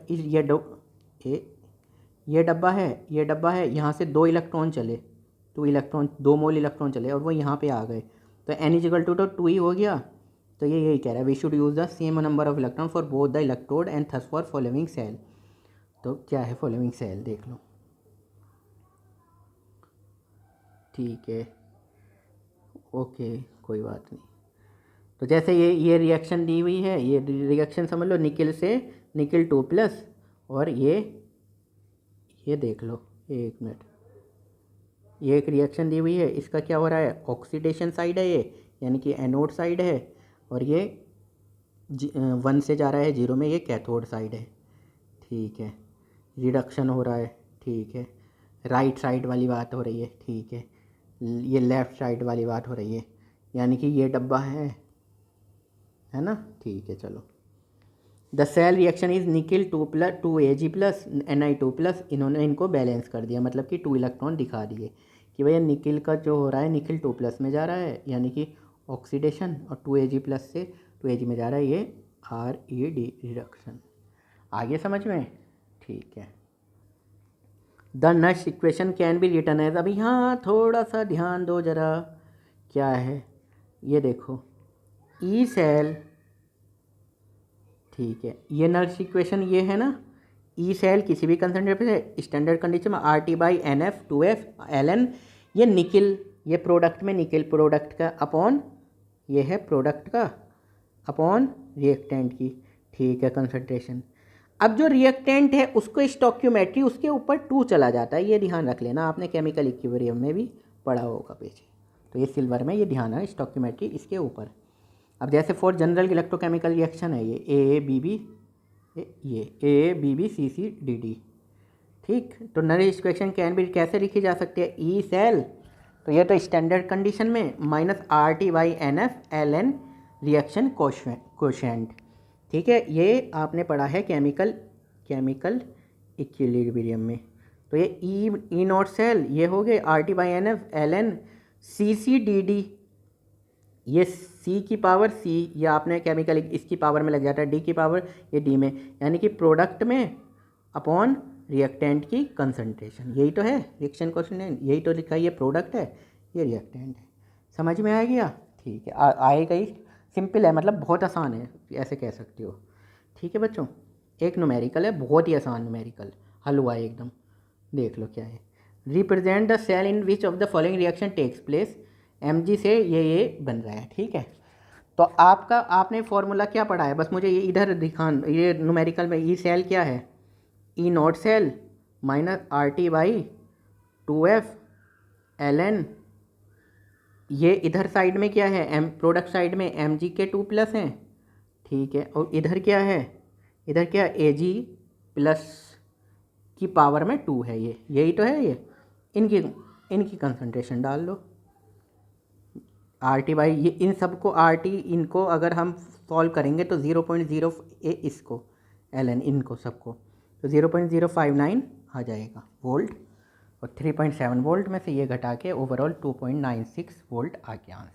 ये डब्बा है, ये डब्बा है, यहाँ से 2 इलेक्ट्रॉन चले, 2 मोल इलेक्ट्रॉन चले और वो यहाँ पे आ गए, तो n इजिकल टू 2 ही हो गया। तो ये यही कह रहा है, we should use the same number of electron for both the electrode and thus for following cell. तो क्या है फॉलोइंग सेल देख लो, ठीक है, ओके कोई बात नहीं। तो जैसे ये रिएक्शन दी हुई है, ये रिएक्शन समझ लो निकिल से निकिल 2+, और ये देख लो, एक मिनट, ये एक रिएक्शन दी हुई है, इसका क्या हो रहा है, ऑक्सीडेशन साइड है ये, यानी कि एनोड साइड है, और ये 1 से जा रहा है 0 में, ये कैथोड साइड है। ठीक है, रिडक्शन हो रहा है। ठीक है, राइट साइड वाली बात हो रही है। ठीक है, ये लेफ़्ट साइड वाली बात हो रही है, यानी कि ये डब्बा है ना। ठीक है, चलो, the cell reaction is nickel 2Ag+ Ni2+, इन्होंने इनको बैलेंस कर दिया, मतलब कि 2 इलेक्ट्रॉन दिखा दिए कि भैया निकिल का जो हो रहा है निकिल 2+ में जा रहा है, यानी कि ऑक्सीडेशन, और 2Ag+ से 2Ag में जा रहा है, ये ReD रिडक्शन। आगे समझ में? ठीक है। The next equation can be written as, अभी यहाँ थोड़ा सा ध्यान दो ज़रा, क्या है ये देखो, ई सेल, ठीक है, ये नेक्स्ट इक्वेशन ये है ना, ई सेल किसी भी कंसंट्रेशन पे स्टैंडर्ड कंडीशन में RT/NF 2F Ln, ये निकिल, ये प्रोडक्ट में निकिल प्रोडक्ट का अपॉन, ये है प्रोडक्ट का अपॉन रिएक्टेंट की। ठीक है, कंसंट्रेशन। अब जो रिएक्टेंट है उसको स्टोइकियोमेट्री उसके ऊपर 2 चला जाता है, ये ध्यान रख लेना, आपने केमिकल इक्विलिब्रियम में भी पढ़ा होगा पीछे। तो ये सिल्वर में ये ध्यान है, स्टोइकियोमेट्री इसके ऊपर। अब जैसे फॉर जनरल इलेक्ट्रोकेमिकल रिएक्शन है ये AABB ठीक। तो नेक्स्ट इक्वेशन कैन बी कैसे लिखी जा सकती है, ई सेल, तो ये तो स्टैंडर्ड कंडीशन में minus RT/NF Ln reaction quotient. ठीक है, ये आपने पढ़ा है केमिकल इक्विलिब्रियम में। तो ये ई नॉट सेल ये हो गए RT/NF Ln CCDD, ये C की पावर C, ये आपने केमिकल इसकी पावर में लग जाता है, D की पावर ये D में, यानी कि प्रोडक्ट में अपॉन रिएक्टेंट की कंसंट्रेशन, यही तो है रिएक्शन कोएफिशिएंट, यही तो लिखा है, ये प्रोडक्ट है, ये रिएक्टेंट है। समझ में आ गया? ठीक है, आएगा ही, सिंपल है, मतलब बहुत आसान है, ऐसे कह सकते हो। ठीक है बच्चों, एक न्यूमेरिकल है, बहुत ही आसान न्यूमेरिकल, हल हुआ है एकदम। देख लो क्या है, represent the cell in which of the following reaction takes place, Mg से ये बन रहा है। ठीक है, तो आपने फॉर्मूला क्या पढ़ा है, बस मुझे ये इधर दिखान, ये न्यूमेरिकल में ई सेल क्या है, E not cell minus RT/2F Ln, ये इधर साइड में क्या है, प्रोडक्ट साइड में Mg के 2+ हैं। ठीक है, और इधर क्या है, इधर क्या Ag+ की पावर में 2 है, ये यही तो है, ये इनकी कंसंट्रेशन डाल लो, RT बाई ये इन सबको RT, इनको अगर हम सॉल्व करेंगे तो 0.0 इसको Ln इनको सबको, तो 0.059 आ जाएगा वोल्ट, और 3.7 वोल्ट में से ये घटा के ओवरऑल 2.96 वोल्ट आ गया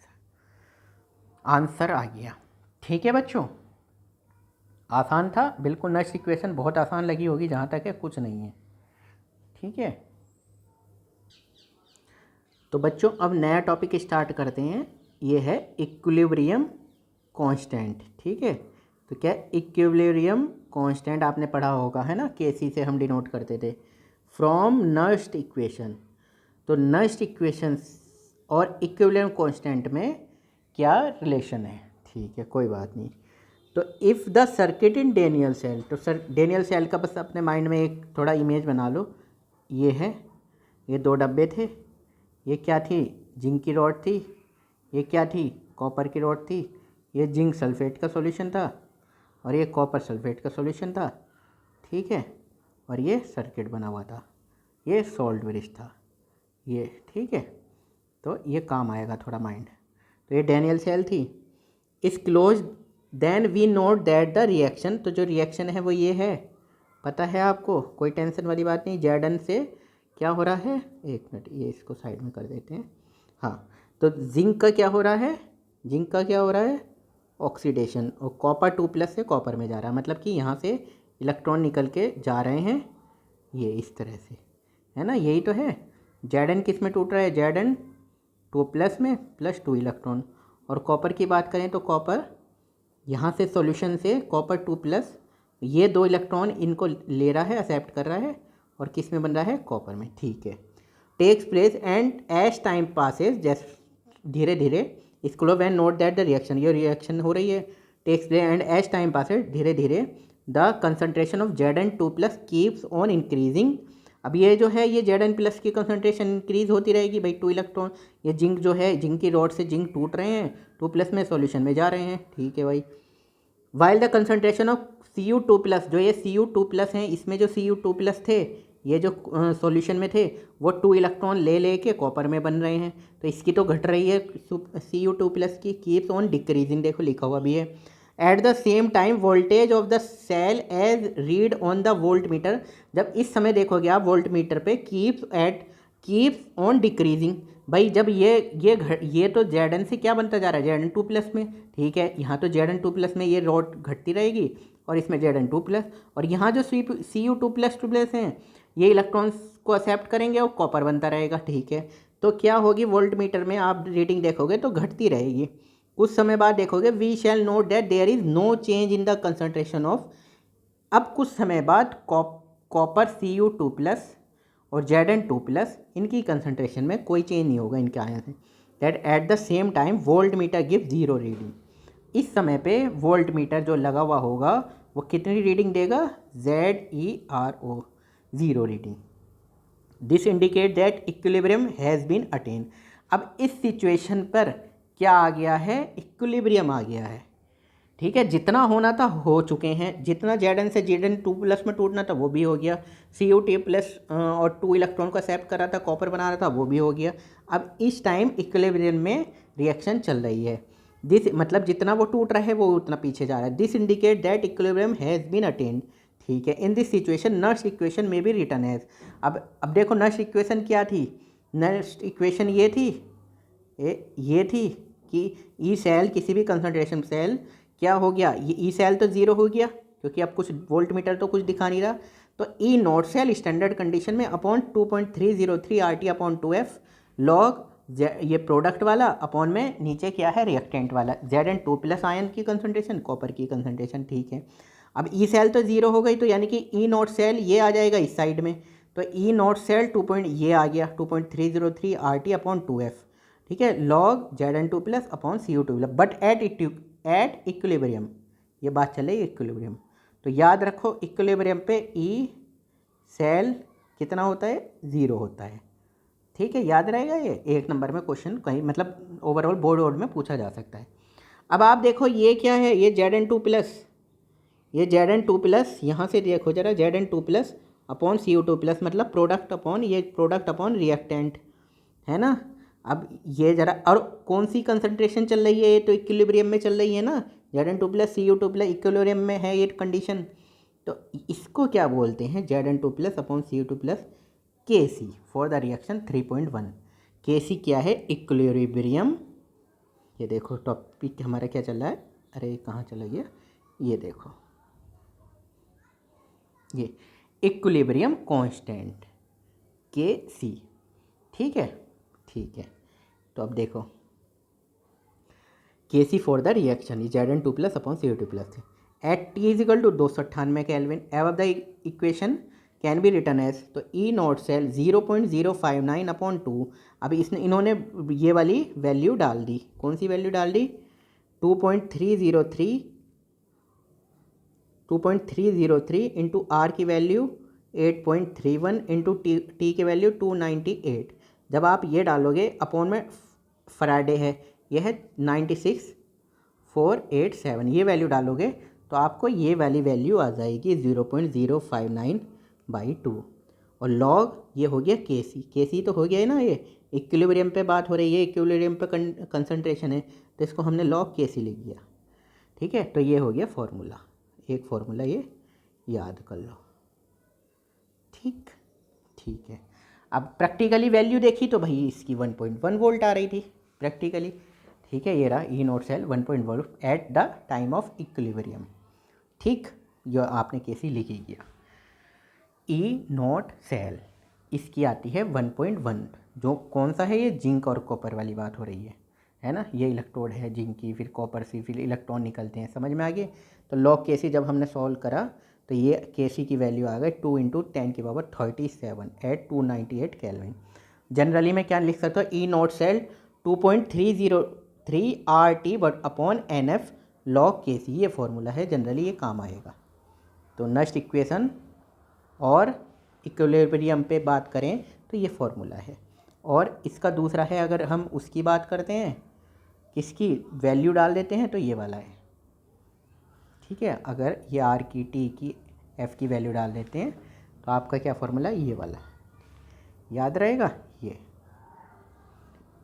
आंसर आ गया। ठीक है बच्चों, आसान था बिल्कुल, नेक्स्ट इक्वेशन बहुत आसान लगी होगी, जहाँ तक है कुछ नहीं है। ठीक है, तो बच्चों अब नया टॉपिक स्टार्ट करते हैं, ये है इक्विलिब्रियम कांस्टेंट। ठीक है, तो क्या इक्विलिब्रियम कांस्टेंट आपने पढ़ा होगा, है ना, Kc से हम डिनोट करते थे फ्रॉम नेक्स्ट इक्वेशन। तो नेक्स्ट इक्वेशन और इक्विलिब्रियम कांस्टेंट में क्या रिलेशन है? ठीक है, कोई बात नहीं। तो if the circuit in Daniell cell, तो डेनियल सेल का बस अपने माइंड में एक थोड़ा इमेज बना लो, ये है, ये 2 डब्बे थे, ये क्या थी, जिंक की रॉड थी, ये क्या थी, कॉपर की रॉड थी, ये जिंक सल्फेट का सॉल्यूशन था और ये कॉपर सल्फेट का सॉल्यूशन था। ठीक है, और ये सर्किट बना हुआ था, ये सॉल्ट ब्रिज था ये। ठीक है, तो ये काम आएगा थोड़ा माइंड। तो ये डेनियल सेल थी, is close, then we note that the reaction, तो जो रिएक्शन है वो ये है, पता है आपको, कोई टेंशन वाली बात नहीं। Zn से क्या हो रहा है, एक मिनट ये इसको साइड में कर देते हैं। हाँ, तो जिंक का क्या हो रहा है, जिंक का क्या हो रहा है, ऑक्सीडेशन, और कॉपर 2+ से कॉपर में जा रहा है, मतलब कि यहाँ से इलेक्ट्रॉन निकल के जा रहे हैं, ये इस तरह से, है ना, यही तो है। Zn किस में टूट रहा है, Zn 2+ में +2 इलेक्ट्रॉन, और कॉपर की बात करें तो कॉपर यहाँ से सॉल्यूशन से कॉपर 2+, ये 2 इलेक्ट्रॉन इनको ले रहा है, एक्सेप्ट कर रहा है, और किस में बन रहा है, कॉपर में। ठीक है, takes place and as time passes, जैसे धीरे धीरे इसको when note that the reaction, ये रिएक्शन हो रही है, takes place and as time passes, धीरे धीरे the concentration of Zn2+ keeps on increasing. अब ये जो है ये Zn+ की कंसनट्रेशन इंक्रीज होती रहेगी भाई, 2 इलेक्ट्रॉन, ये जिंक जो है, जिंक की रॉड से जिंक टूट रहे हैं, 2+ में सॉल्यूशन में जा रहे हैं, ठीक है भाई। While the concentration of Cu2+, जो ये Cu2+ हैं, इसमें जो Cu2+ थे, ये जो सॉल्यूशन में थे, वो 2 इलेक्ट्रॉन ले लेके कॉपर में बन रहे हैं, तो इसकी तो घट रही है Cu2+ की, कीप्स ऑन डिक्रीजिंग, देखो लिखा हुआ भी है। At the same time voltage of the cell as read on the voltmeter, जब इस समय देखोगे आप वोल्ट मीटर पे, कीप्स ऑन डिक्रीजिंग, भाई जब ये तो Zn से क्या बनता जा रहा है, Zn2+ में, ठीक है, यहाँ तो Zn2+ में ये रॉड घटती रहेगी और इसमें Zn2+, और यहाँ जो Cu2+2+ हैं, ये इलेक्ट्रॉन्स को एक्सेप्ट करेंगे और कॉपर बनता रहेगा, ठीक है। तो क्या होगी, वोल्ट मीटर में आप रीडिंग देखोगे तो घटती रहेगी। कुछ समय बाद देखोगे we shall note that there is no change in the concentration of, अब कुछ समय बाद कॉपर Cu2+ और Zn2+, इनकी कंसनट्रेशन में कोई चेंज नहीं होगा इनके आयन से। That at the same time volt meter give 0 reading, इस समय पे वोल्ट मीटर जो लगा हुआ होगा वो कितनी रीडिंग देगा, ZeRO, 0 reading. This indicate that equilibrium has been attain. अब इस सिचुएशन पर क्या आ गया है, इक्विलिब्रियम आ गया है, ठीक है, जितना होना था हो चुके हैं, जितना Zn से Zn2+ में टूटना था वो भी हो गया, Cu2+ और 2 इलेक्ट्रॉन को एक्सेप्ट कर रहा था, कॉपर बना रहा था, वो भी हो गया। अब इस टाइम इक्विलिब्रियम में रिएक्शन चल रही है, दिस मतलब जितना वो टूट रहा है वो उतना पीछे जा रहा है। This indicate that equilibrium has been attained, ठीक है। In this situation Nernst equation में भी रिटर्न है। अब देखो नर्स इक्वेशन क्या थी, नर्स इक्वेशन ये थी कि ई सेल, किसी भी कंसनट्रेशन सेल, क्या हो गया, ये ई सेल तो 0 हो गया क्योंकि अब कुछ वोल्ट मीटर तो कुछ दिखा नहीं रहा, तो E not cell standard condition में अपॉन 2.303 RT/2F लॉग, ये प्रोडक्ट वाला अपॉन में नीचे क्या है, रिएक्टेंट वाला, Zn2+ आयन की कंसनट्रेशन, कॉपर की कंसनट्रेशन, ठीक है। अब ई सेल तो 0 हो गई, तो यानी कि ई नॉट सेल ये आ जाएगा इस साइड में, तो ई नॉट सेल ये आ गया 2.303 RT/2F, ठीक है, log Zn2+ upon Cu2+, but at equilibrium, ये बात चल रही है इक्विलिब्रियम। तो याद रखो इक्विलिब्रियम पे ई सेल कितना होता है, 0 होता है, ठीक है, याद रहेगा ये, 1 नंबर में क्वेश्चन कहीं मतलब ओवरऑल बोर्ड में पूछा जा सकता है। अब आप देखो ये क्या है, ये Zn2+, ये Zn2+, यहाँ से देखो जरा, Zn2+ अपॉन Cu2+, मतलब प्रोडक्ट अपॉन, ये प्रोडक्ट अपॉन रिएक्टेंट है ना। अब ये जरा, और कौन सी कंसंट्रेशन चल रही है, ये तो इक्विलिब्रियम में चल रही है ना, Zn2+ Cu2+ इक्विलिब्रियम में है ये कंडीशन, तो इसको क्या बोलते हैं, Zn2+ upon Cu2+, Kc for the reaction 3.1। Kc क्या है, इक्विलिब्रियम, ये देखो टॉपिक हमारा क्या चल रहा है, अरे कहाँ चला गया, ये देखो, ये इक्विलिब्रियम कांस्टेंट Kc, ठीक है, ठीक है। तो अब देखो Kc for the reaction Zn2+ upon Cu2+ at T equal to 298 kelvin, एव the equation can be written as, तो ई नॉट सेल 0.059/2, अब इन्होंने ये वाली वैल्यू डाल दी, कौन सी वैल्यू डाल दी, 2.303 इंटू आर की वैल्यू 8.31 इंटू टी की वैल्यू 298, जब आप ये डालोगे अपॉन में फराडे है, ये है 96487, ये वैल्यू डालोगे तो आपको ये वाली वैल्यू आ जाएगी 0.059/2, और लॉग ये हो गया Kc तो हो गया है ना, ये इक्विलिब्रियम पे बात हो रही है, इक्विलिब्रियम पे कंसंट्रेशन है, तो इसको हमने लॉग Kc लिख दिया, ठीक है। तो ये हो गया फॉर्मूला, एक फॉर्मूला ये याद कर लो, ठीक, ठीक है। अब प्रैक्टिकली वैल्यू देखी तो भाई इसकी 1.1 वोल्ट आ रही थी प्रैक्टिकली, ठीक है, ये रहा E not cell 1.1 at the time of equilibrium, ठीक, जो आपने कैसी लिखी गया। ई नॉट सेल इसकी आती है 1.1, जो कौन सा है, ये जिंक और कॉपर वाली बात हो रही है ना, ये इलेक्ट्रोड है जिंक की, फिर कॉपर से फिर इलेक्ट्रॉन निकलते हैं, समझ में आ गए। तो लॉग Kc जब हमने सॉल्व करा तो ये Kc की वैल्यू आ गई 2 × 10⁻37 एट 298 केल्विन। जनरली मैं क्या लिख सकता हूँ, E not cell 3RT but upon NF log KC, ये फॉर्मूला है, जनरली ये काम आएगा। तो नेक्स्ट इक्वेशन और इक्विलिब्रियम पे बात करें तो ये फॉर्मूला है। और इसका दूसरा है, अगर हम उसकी बात करते हैं, किसकी वैल्यू डाल देते हैं, तो ये वाला है, ठीक है। अगर ये R की, T की, F की वैल्यू डाल देते हैं तो आपका क्या फॉर्मूला, ये वाला याद रहेगा,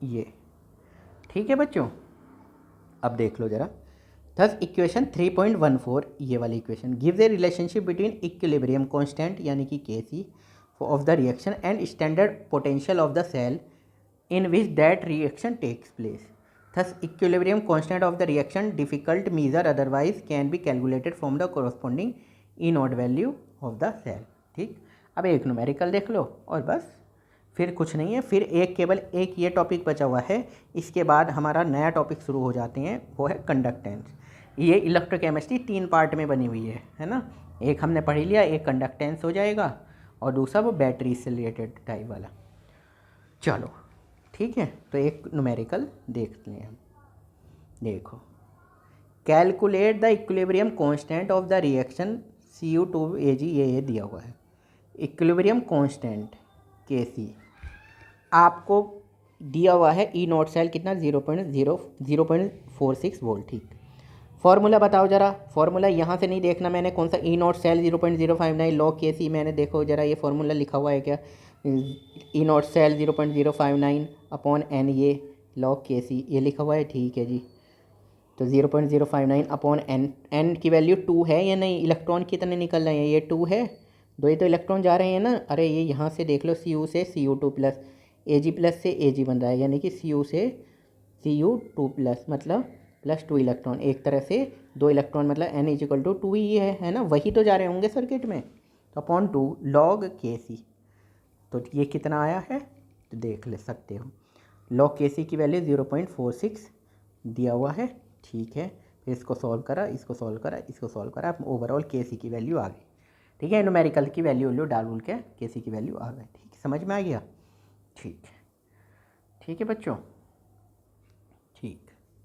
ये ठीक है बच्चों। अब देख लो ज़रा, थस इक्वेशन 3.14, ये वाली equation gives a relationship between equilibrium constant यानी कि Kc of the reaction and standard potential of the cell in which that reaction takes place. Thus equilibrium constant of the reaction difficult measure otherwise can be calculated from the corresponding E naught value of the cell. ठीक, अब एक numerical देख लो और बस, फिर कुछ नहीं है। फिर केवल एक ये टॉपिक बचा हुआ है, इसके बाद हमारा नया टॉपिक शुरू हो जाते हैं, वो है कंडक्टेंस। ये इलेक्ट्रोकेमिस्ट्री 3 पार्ट में बनी हुई है ना। एक हमने पढ़ लिया, एक कंडक्टेंस हो जाएगा और दूसरा वो बैटरी से रिलेटेड टाइप वाला। चलो ठीक है, तो एक न्यूमेरिकल देखते हैं हम। देखो, calculate the equilibrium constant of the reaction Cu2Ag, ये दिया हुआ है। इक्विलिब्रियम कांस्टेंट Kc आपको दिया हुआ है, ई नॉट सेल कितना 0.46 वोल्ट। ठीक, फॉर्मूला बताओ ज़रा। फॉर्मूला यहाँ से नहीं देखना मैंने, कौन सा ई नॉट सेल 0.059 लॉग Kc, मैंने देखो ज़रा ये फॉर्मूला लिखा हुआ है क्या, ई नॉट सेल 0.059 अपॉन एन, ये लॉग Kc ये लिखा हुआ है, ठीक है जी। तो 0.059 अपॉन एन, एन की वैल्यू 2 है या नहीं, इलेक्ट्रॉन कितने निकल रहे हैं, ये 2 है, दो ही तो इलेक्ट्रॉन जा रहे हैं ना। अरे ये यहाँ से देख लो, Cu से Cu2 प्लस, Ag प्लस से Ag बन रहा है, यानी कि Cu से Cu2 प्लस मतलब +2 इलेक्ट्रॉन, एक तरह से 2 इलेक्ट्रॉन, मतलब n = 2 ही है ना, वही तो जा रहे होंगे सर्किट में। तो अपॉन 2 log Kc, तो ये कितना आया है तो देख ले सकते हो। log Kc की वैल्यू 0.46 दिया हुआ है, ठीक है। फिर इसको सॉल्व करा, इसको सॉल्व करा, इसको सॉल्व करा, ओवरऑल Kc की वैल्यू आ गई, ठीक है। न्यूमेरिकल की वैल्यू डाल के Kc की वैल्यू आ गई, ठीक है, समझ में आ गया। ठीक है बच्चों, ठीक।